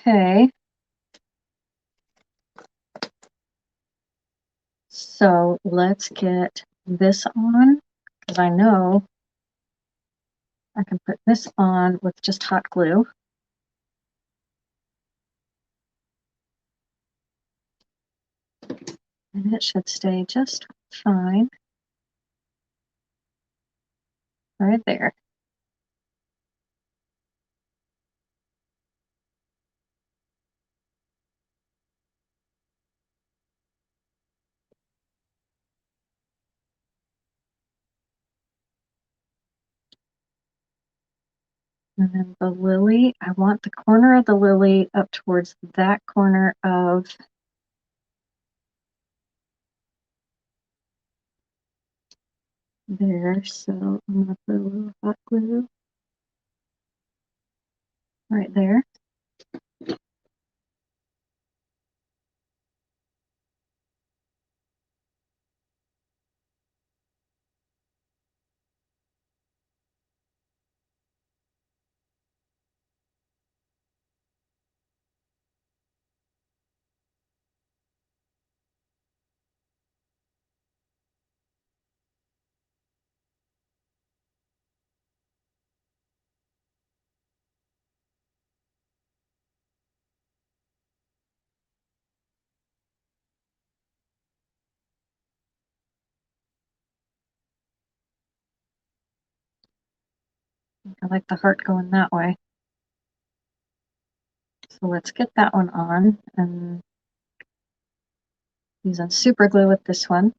Speaker 1: Okay. So let's get this on, because I know I can put this on with just hot glue. And it should stay just fine right there. And then the lily, I want the corner of the lily up towards that corner of there. So I'm going to put a little hot glue right there. I like the heart going that way. So let's get that one on and using super glue with this one.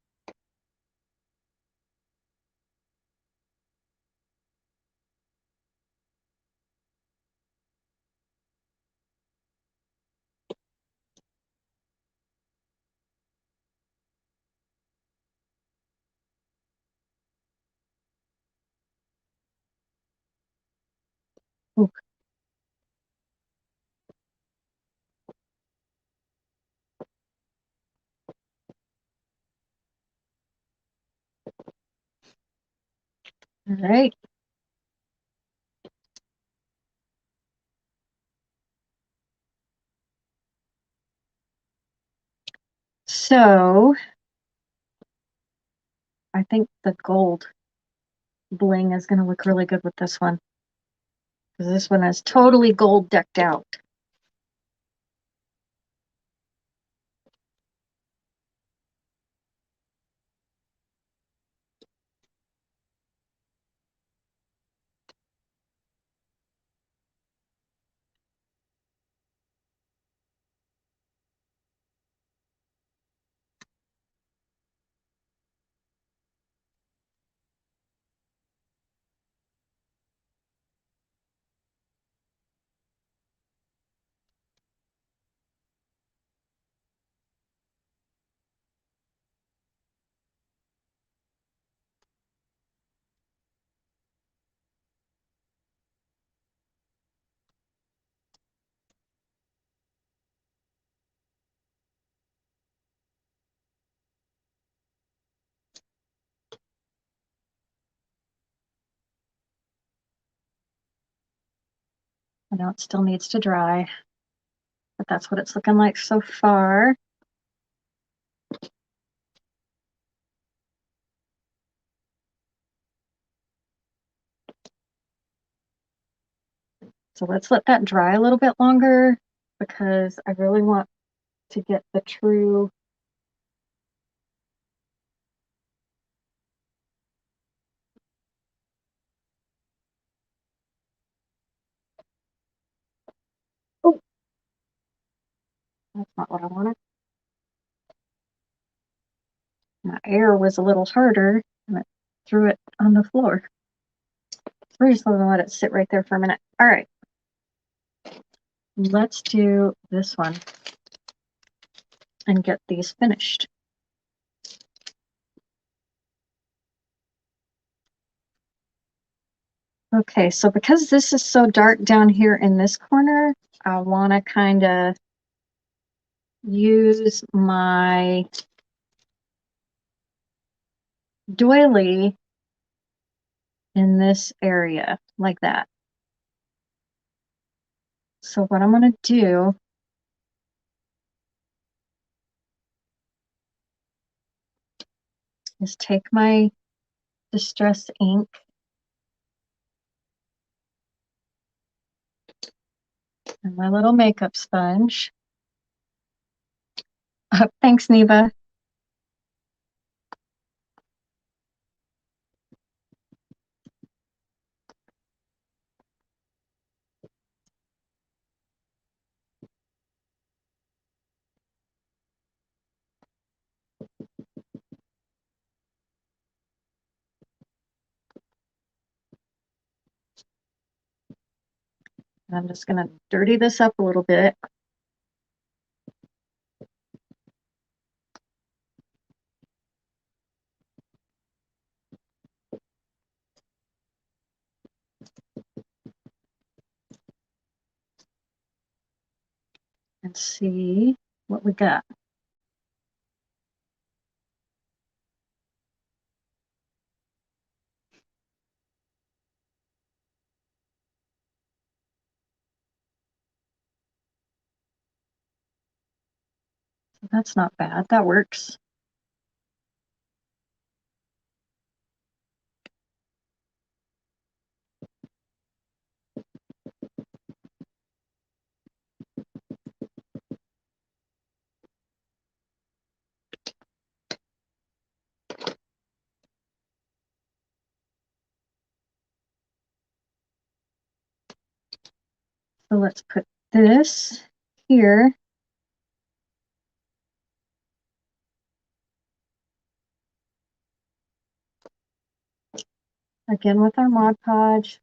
Speaker 1: Ooh. All right. So I think the gold bling is going to look really good with this one, because this one is totally gold decked out. I know it still needs to dry, but that's what it's looking like so far. So let's let that dry a little bit longer, because I really want to get the true oh, that's not what I wanted. My air was a little harder and it threw it on the floor. So we're just going to let it sit right there for a minute. All right. Let's do this one and get these finished. Okay, so because this is so dark down here in this corner, I want to kind of use my doily in this area like that. So what I'm going to do is take my distress ink and my little makeup sponge. Thanks, Neva. And I'm just going to dirty this up a little bit. And see what we got. So that's not bad. That works. So let's put this here. Again with our Mod Podge.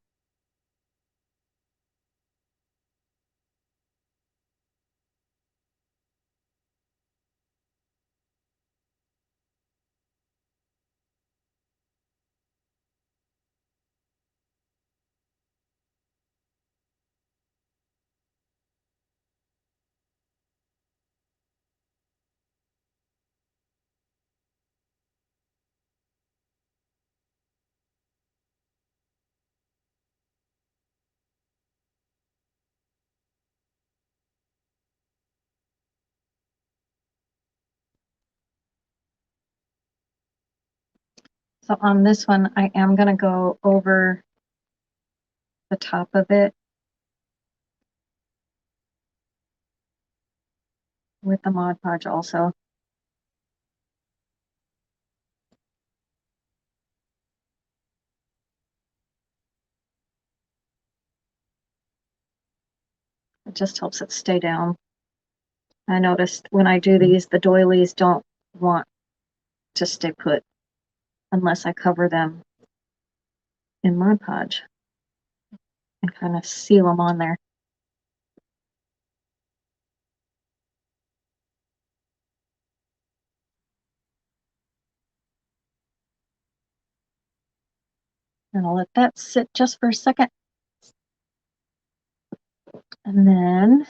Speaker 1: So on this one, I am going to go over the top of it with the Mod Podge also. It just helps it stay down. I noticed when I do these, the doilies don't want to stay put unless I cover them in Mod Podge and kind of seal them on there. And I'll let that sit just for a second. And then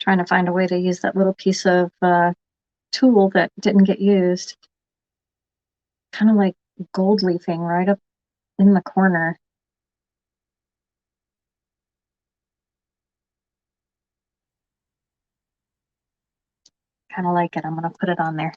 Speaker 1: trying to find a way to use that little piece of tool that didn't get used. Kind of like gold leafing right up in the corner. Kind of like it. I'm going to put it on there.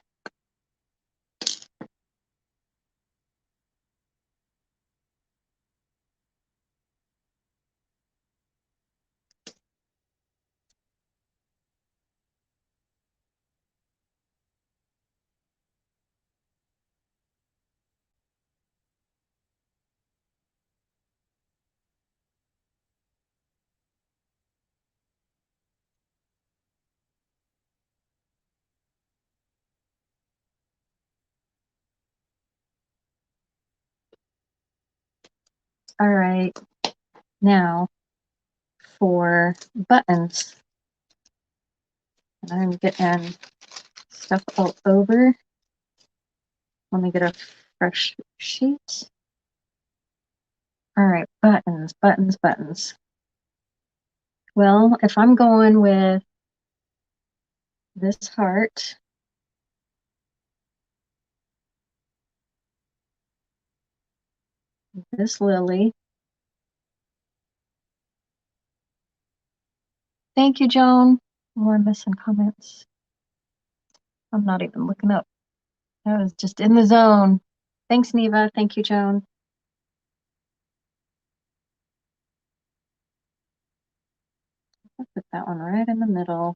Speaker 1: All right, now for buttons. And I'm getting stuff all over. Let me get a fresh sheet. All right, buttons, buttons, buttons. Well, if I'm going with this heart, this lily. Thank you, Joan. Oh, I'm missing comments. I'm not even looking up. I was just in the zone. Thanks, Neva. Thank you, Joan. I'll put that one right in the middle.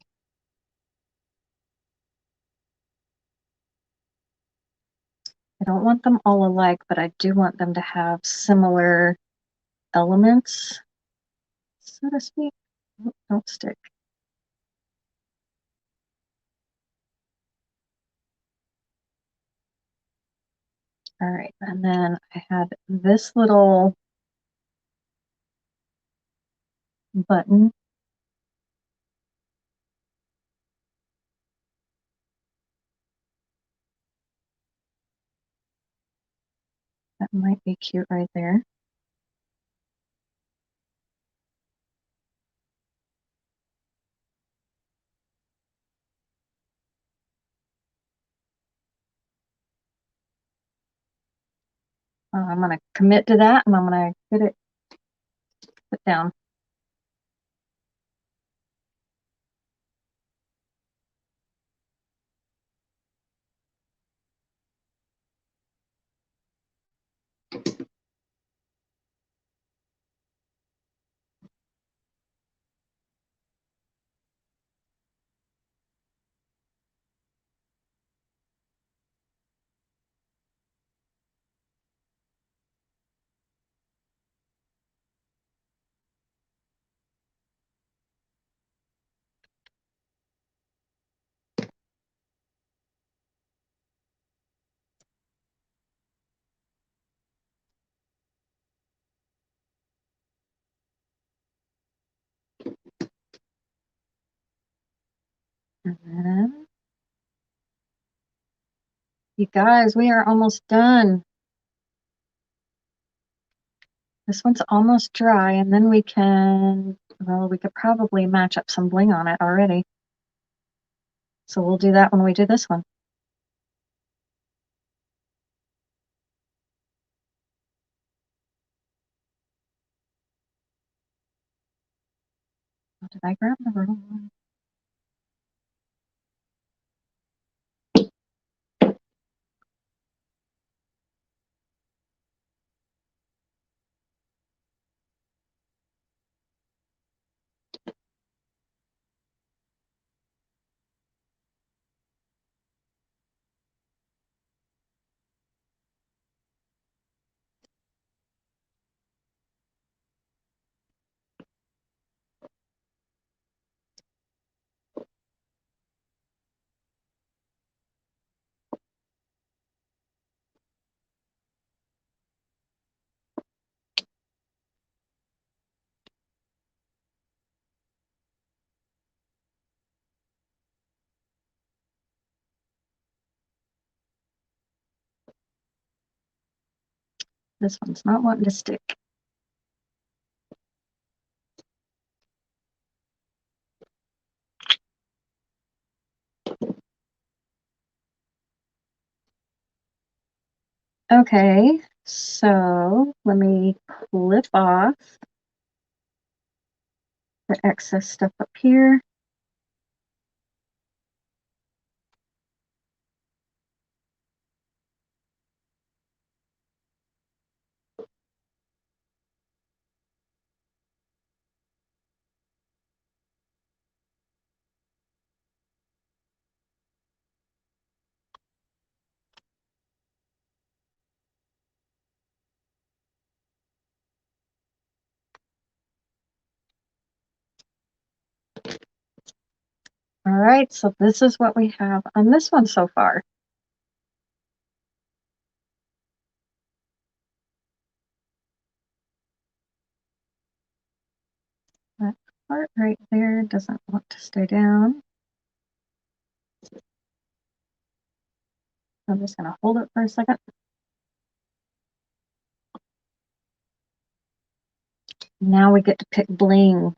Speaker 1: I don't want them all alike, but I do want them to have similar elements, so to speak. Oh, don't stick. All right, and then I had this little button. That might be cute right there. I'm going to commit to that, and I'm going to get it put down. And then, you guys, we are almost done. This one's almost dry, and then we can, well, we could probably match up some bling on it already. So we'll do that when we do this one. Oh, did I grab the wrong one? This one's not wanting to stick. Okay, so let me clip off the excess stuff up here. All right, so this is what we have on this one so far. That part right there doesn't want to stay down. I'm just going to hold it for a second. Now we get to pick bling.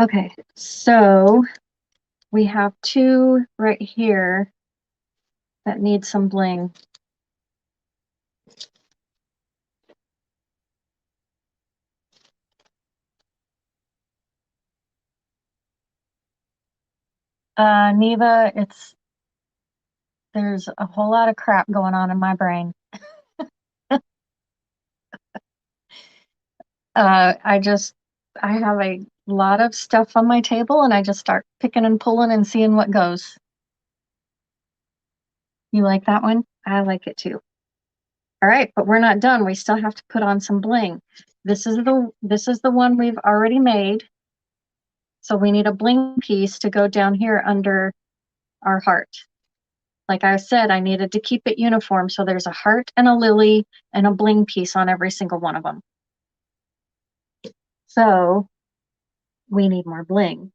Speaker 1: Okay, so we have two right here that need some bling. Neva, there's a whole lot of crap going on in my brain. I have a lot of stuff on my table, and I just start picking and pulling and seeing what goes. You like that one? I like it too. All right, but we're not done. We still have to put on some bling. This is the one we've already made. So we need a bling piece to go down here under our heart. Like I said, I needed to keep it uniform. So there's a heart and a lily and a bling piece on every single one of them. So we need more bling.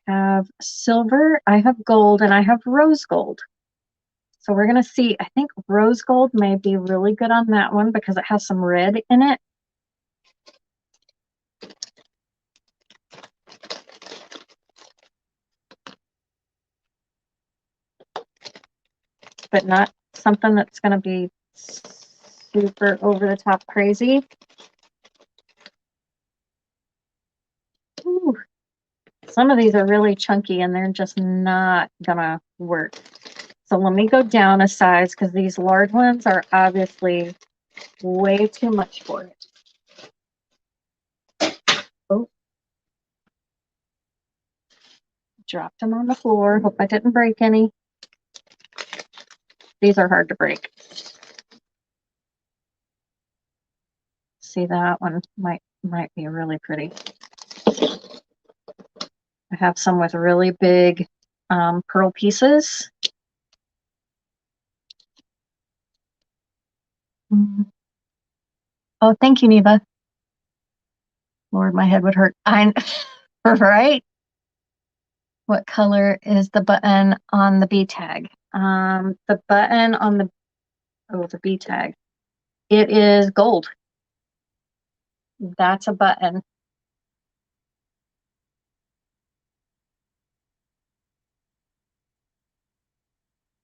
Speaker 1: I have silver, I have gold, and I have rose gold. So we're going to see, I think rose gold may be really good on that one because it has some red in it. but not something that's going to be super over the top crazy. Ooh. Some of these are really chunky and they're just not gonna work. So let me go down a size because these large ones are obviously way too much for it. Oh, dropped them on the floor. Hope I didn't break any. These are hard to break. See, that one might be really pretty. I have some with really big pearl pieces. Oh, thank you, Neva. Lord, my head would hurt. Right? What color is the button on the B tag? The button on the B tag. It is gold. That's a button.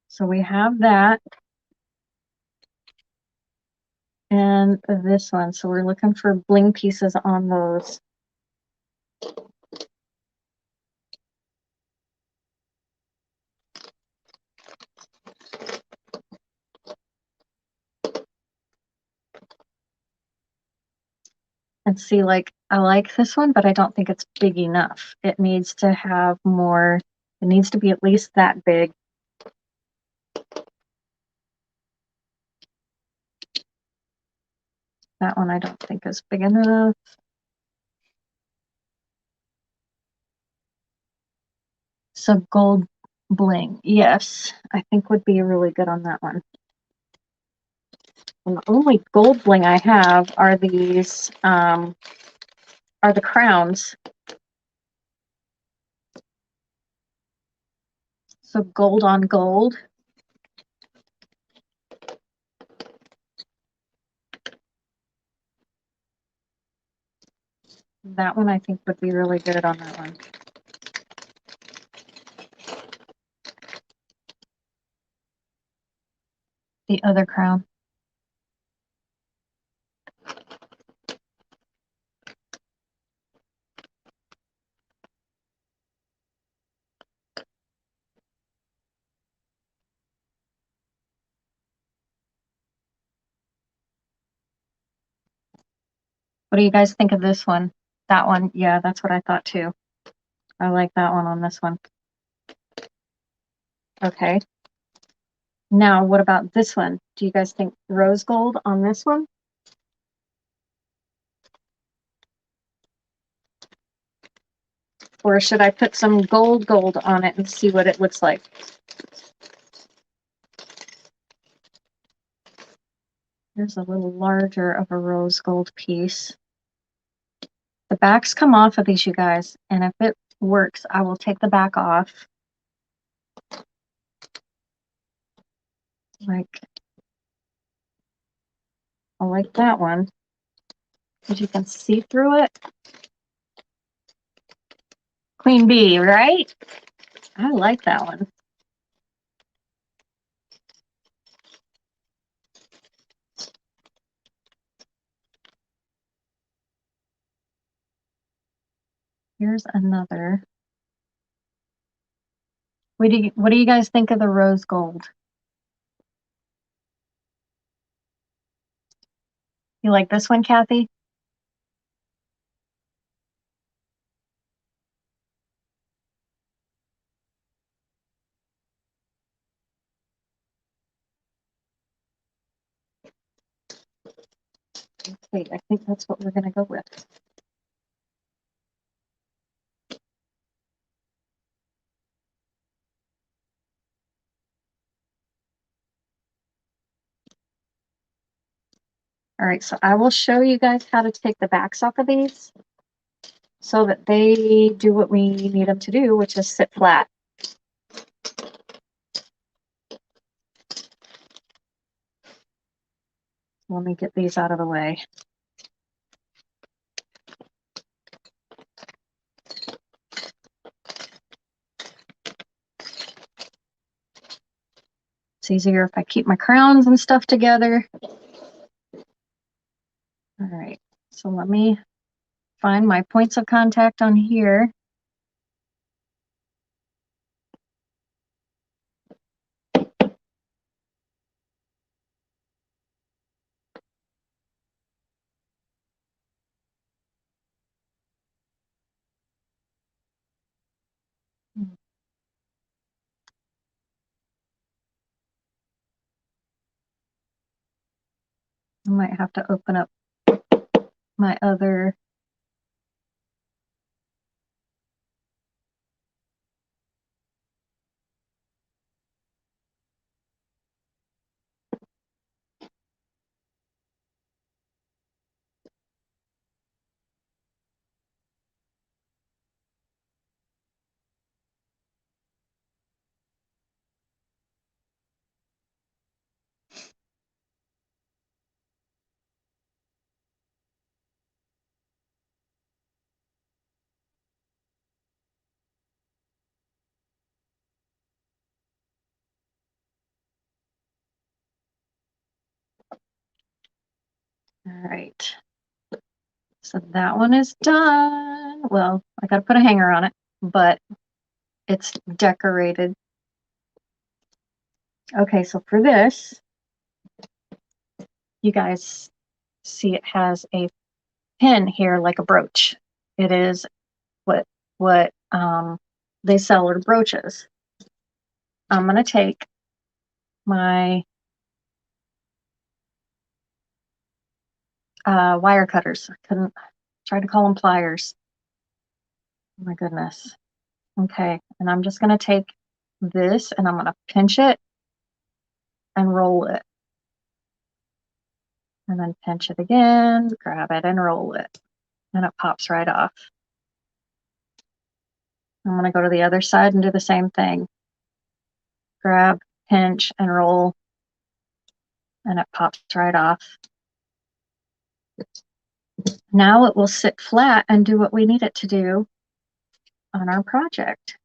Speaker 1: So we have that. And this one. So we're looking for bling pieces on those. And see, like, I like this one, but I don't think it's big enough. It needs to have more, it needs to be at least that big. That one I don't think is big enough. So gold bling, yes, I think would be really good on that one. And the only gold bling I have are these, are the crowns. So gold on gold. That one I think would be really good on that one. The other crown. What do you guys think of this one? That one, yeah, that's what I thought too. I like that one on this one. Okay. Now, what about this one? Do you guys think rose gold on this one? Or should I put some gold on it and see what it looks like? Here's a little larger of a rose gold piece. The backs come off of these, you guys, and if it works, I will take the back off. Like, I like that one, because you can see through it. Queen bee, right? I like that one. Here's another. What do you guys think of the rose gold? You like this one, Kathy? Okay, I think that's what we're going to go with. All right, so I will show you guys how to take the backs off of these so that they do what we need them to do, which is sit flat. Let me get these out of the way. It's easier if I keep my crowns and stuff together. All right, so let me find my points of contact on here. I might have to open up my other. All right, so that one is done. Well, I got to put a hanger on it, but it's decorated. Okay, so for this, you guys see it has a pin here like a brooch. It is what they sell are brooches. I'm gonna take my wire cutters. I couldn't try to call them pliers. Oh my goodness. Okay, and I'm just gonna take this and I'm gonna pinch it and roll it. And then pinch it again, grab it and roll it. And it pops right off. I'm gonna go to the other side and do the same thing. Grab, pinch, and roll, and it pops right off. Now it will sit flat and do what we need it to do on our project,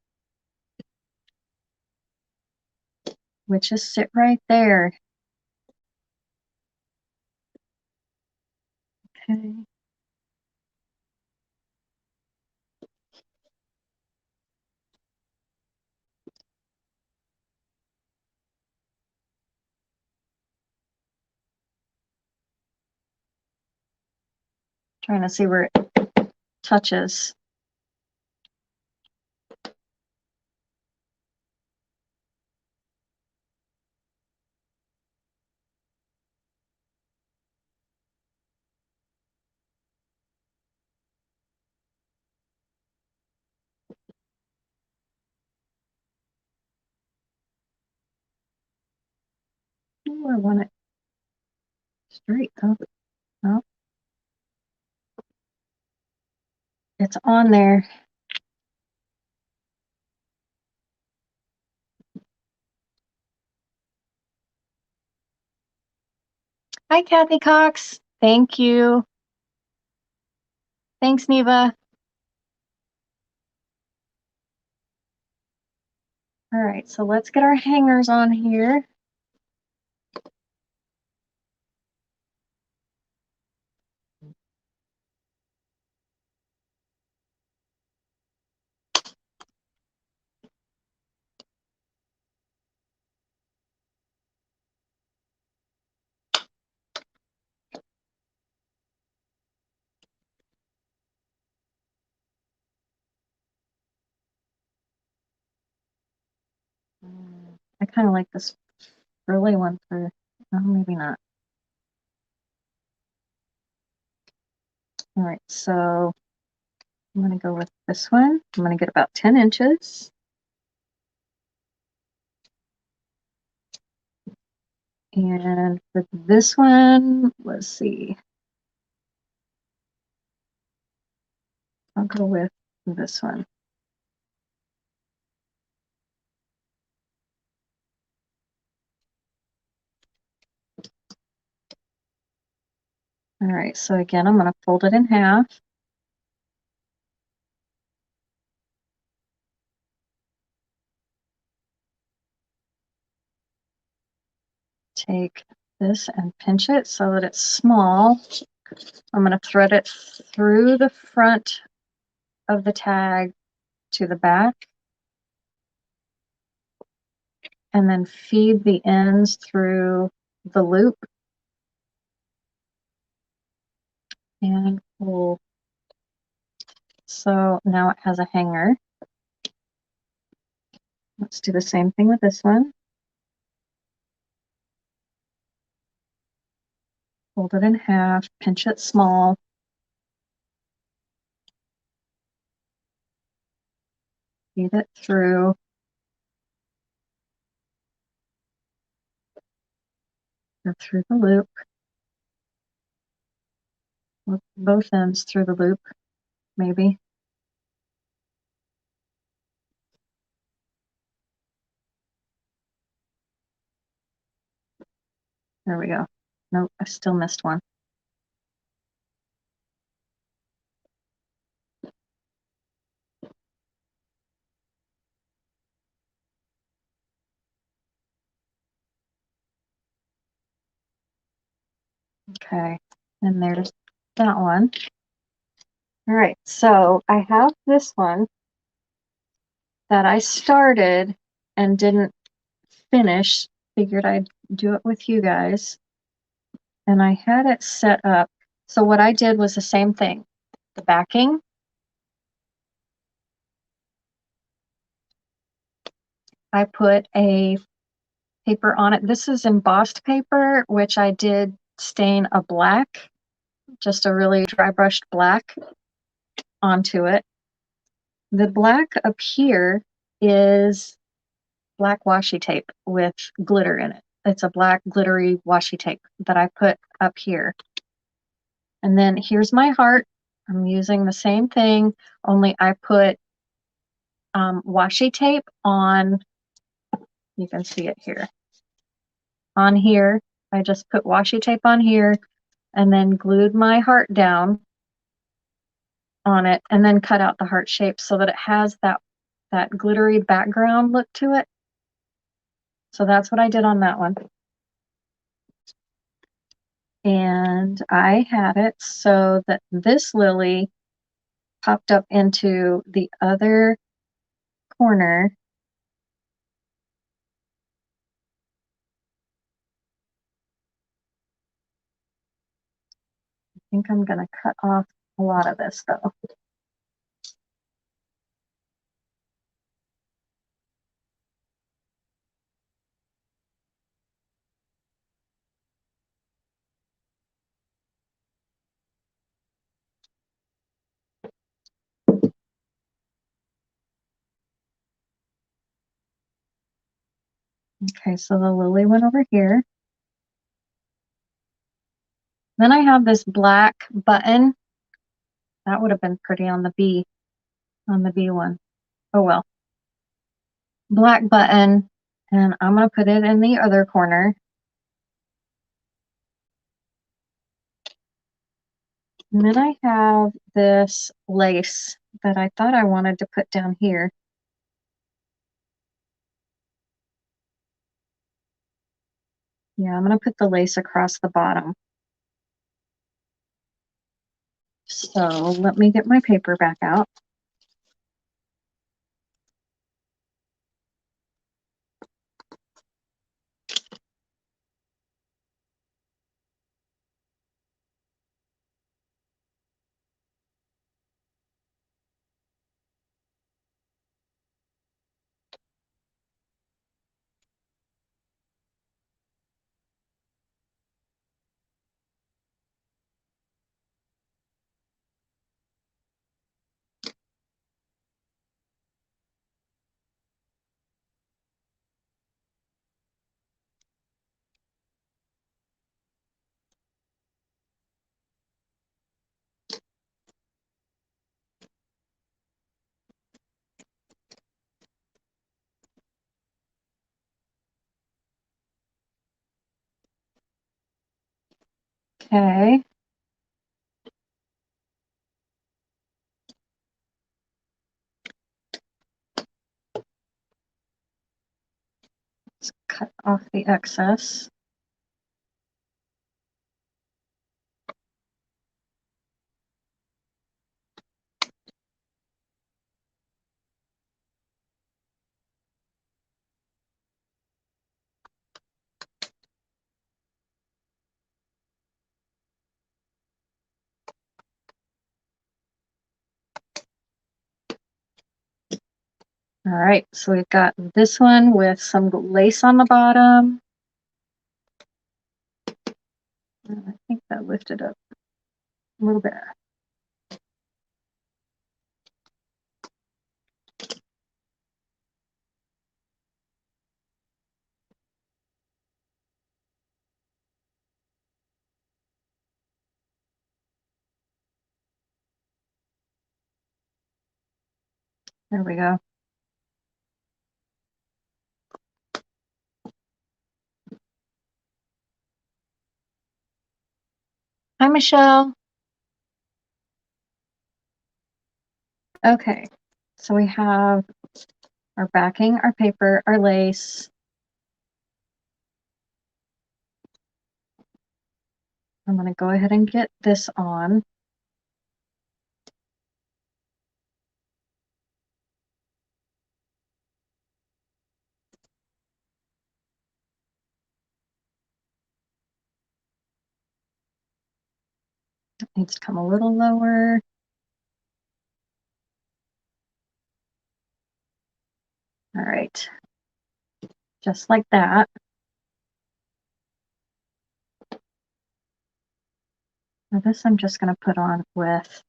Speaker 1: which is sit right there. Okay. Trying to see where it touches. Ooh, I want it straight. Oh, no. It's on there. Hi, Kathy Cox. Thank you. Thanks, Neva. All right, so let's get our hangers on here. I kind of like this frilly one for, oh, maybe not. All right, so I'm going to go with this one. I'm going to get about 10 inches. And for this one, let's see. I'll go with this one. All right, so again, I'm going to fold it in half. take this and pinch it so that it's small. I'm going to thread it through the front of the tag to the back, and then feed the ends through the loop and pull. So now it has a hanger. Let's do the same thing with this one. Fold it in half, pinch it small. Feed it through. Go through the loop. Loop both ends through the loop, maybe. There we go. Nope, I still missed one. Okay, and there's that one. All right, so I have this one that I started and didn't finish. Figured I'd do it with you guys. And I had it set up. So what I did was the same thing. The backing, I put a paper on it. This is embossed paper, which I did stain a black, just a really dry brushed black onto it. The black up here is black washi tape with glitter in it. It's a black glittery washi tape that I put up here. And then here's my heart. I'm using the same thing, only I put washi tape on, you can see it here. On here, I just put washi tape on here and then glued my heart down on it and then cut out the heart shape so that it has that glittery background look to it. So that's what I did on that one. And I had it so that this lily popped up into the other corner. I think I'm going to cut off a lot of this though. Okay, so the lily went over here. Then I have this black button. That would have been pretty on the B one. Oh well. Black button, and I'm going to put it in the other corner. And then I have this lace that I thought I wanted to put down here. Yeah, I'm going to put the lace across the bottom. So let me get my paper back out. Okay. Let's cut off the excess. All right, so we've got this one with some lace on the bottom. I think that lifted up a little bit. There we go. Hi, Michelle. Okay, so we have our backing, our paper, our lace. I'm going to go ahead and get this on. It needs to come a little lower. All right, just like that. Now this I'm just going to put on with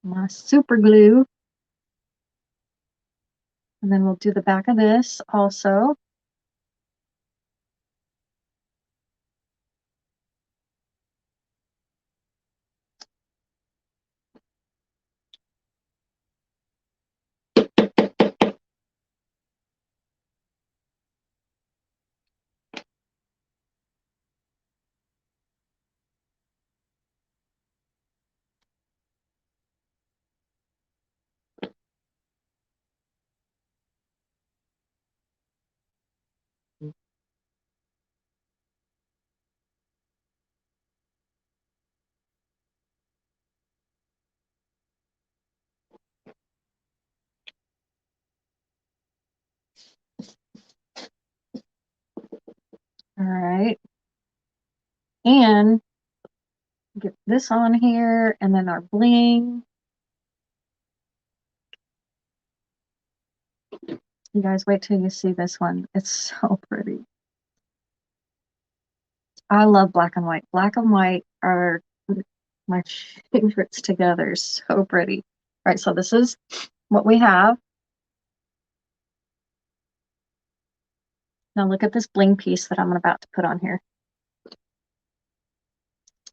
Speaker 1: my super glue. And then we'll do the back of this also. All right. And get this on here and then our bling. You guys wait till you see this one. It's so pretty. I love black and white. Black and white are my favorites together. So pretty. All right, so this is what we have. Now look at this bling piece that I'm about to put on here.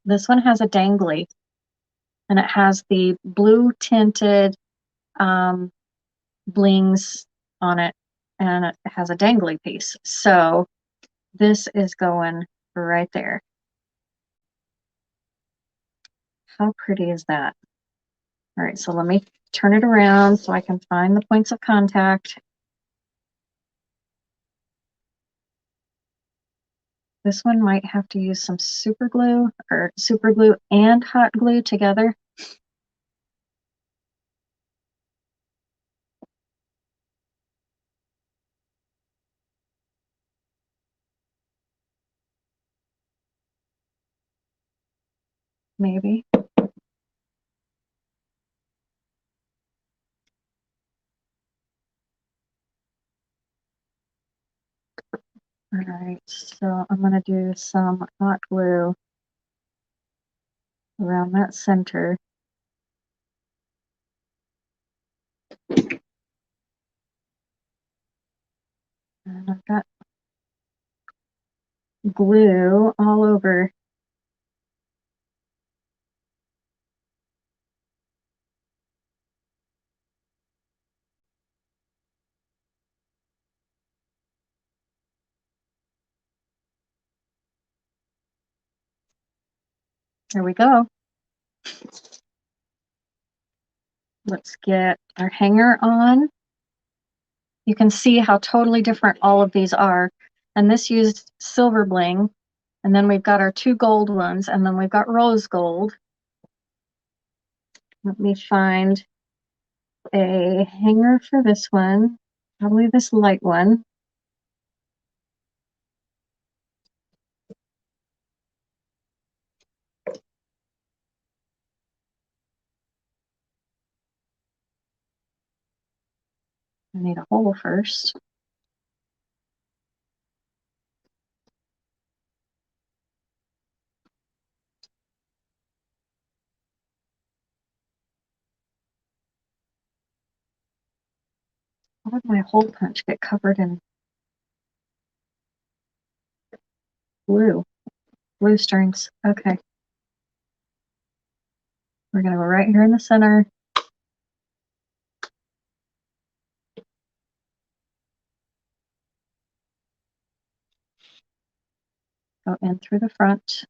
Speaker 1: This one has a dangly, and it has the blue tinted blings on it, and it has a dangly piece. So this is going right there. How pretty is that? All right, so let me turn it around so I can find the points of contact. This one might have to use some super glue or super glue and hot glue together. Maybe. All right, so I'm gonna do some hot glue around that center. And I've got glue all over. There we go. Let's get our hanger on. You can see how totally different all of these are. And this used silver bling. And then we've got our two gold ones, and then we've got rose gold. Let me find a hanger for this one. Probably this light one. I need a hole first. How did my hole punch get covered in blue strings? Okay. We're gonna go right here in the center. Go in through the front.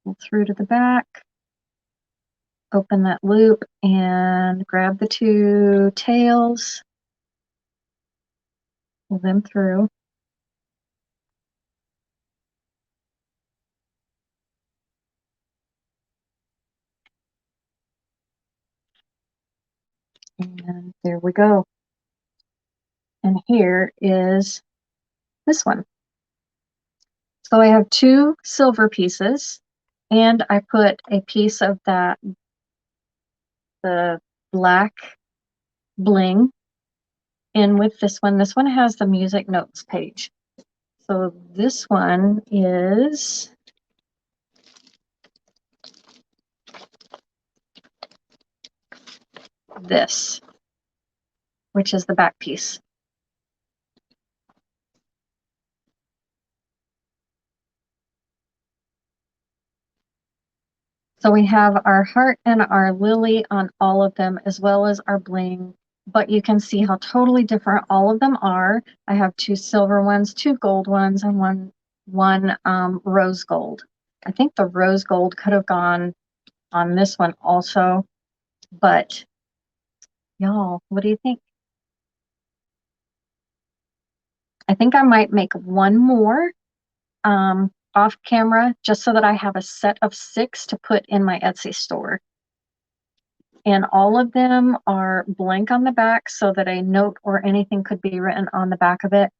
Speaker 1: Pull through to the back. Open that loop and grab the two tails. Pull them through. And there we go. And here is this one. So I have two silver pieces, and I put a piece of the black bling in with this one. This one has the music notes page. So this one is this, which is the back piece. So we have our heart and our lily on all of them, as well as our bling, but you can see how totally different all of them are. I have two silver ones, two gold ones, and one rose gold. I think the rose gold could have gone on this one also, but y'all, what do you think? I think I might make one more off camera, just so that I have a set of 6 to put in my Etsy store. And all of them are blank on the back, so that a note or anything could be written on the back of it.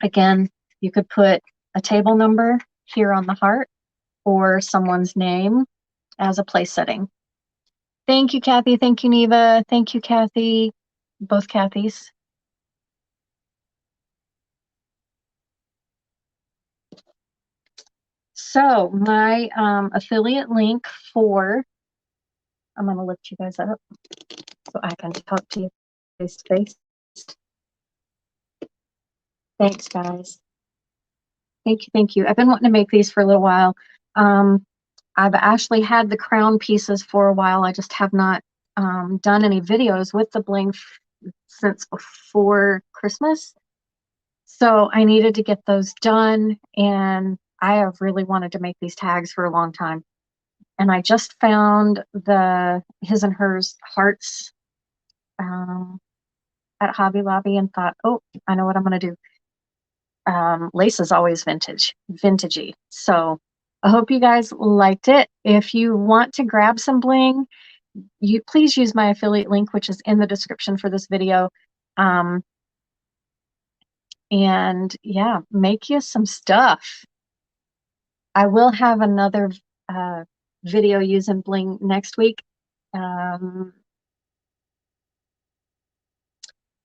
Speaker 1: Again, you could put a table number here on the heart, or someone's name as a place setting. Thank you, Kathy. Thank you, Neva. Thank you, Kathy. Both Kathys. So my affiliate link for, I'm going to lift you guys up so I can talk to you face to face. Thanks, guys. Thank you, thank you. I've been wanting to make these for a little while. I've actually had the crown pieces for a while. I just have not done any videos with the bling since before Christmas. So I needed to get those done, and I have really wanted to make these tags for a long time. And I just found the his and hers hearts at Hobby Lobby and thought, oh, I know what I'm going to do. Lace is always vintagey. So I hope you guys liked it. If you want to grab some bling, you please use my affiliate link, which is in the description for this video. And yeah, make you some stuff. I will have another video using bling next week. I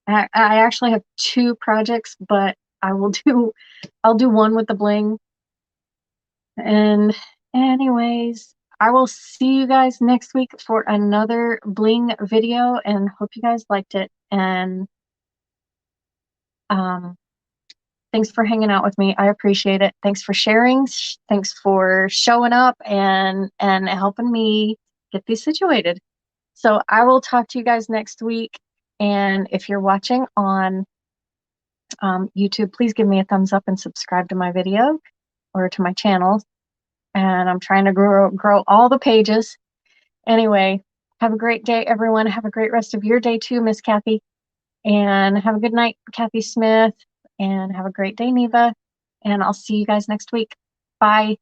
Speaker 1: actually have 2 projects, but I'll do one with the bling. And anyways, I will see you guys next week for another bling video, and hope you guys liked it. And thanks for hanging out with me. I appreciate it. Thanks for sharing. Thanks for showing up and helping me get these situated. So I will talk to you guys next week. And if you're watching on YouTube, please give me a thumbs up and subscribe to my video or to my channel. And I'm trying to grow all the pages. Anyway, have a great day, everyone. Have a great rest of your day too, Miss Kathy. And have a good night, Kathy Smith. And have a great day, Neva. And I'll see you guys next week. Bye.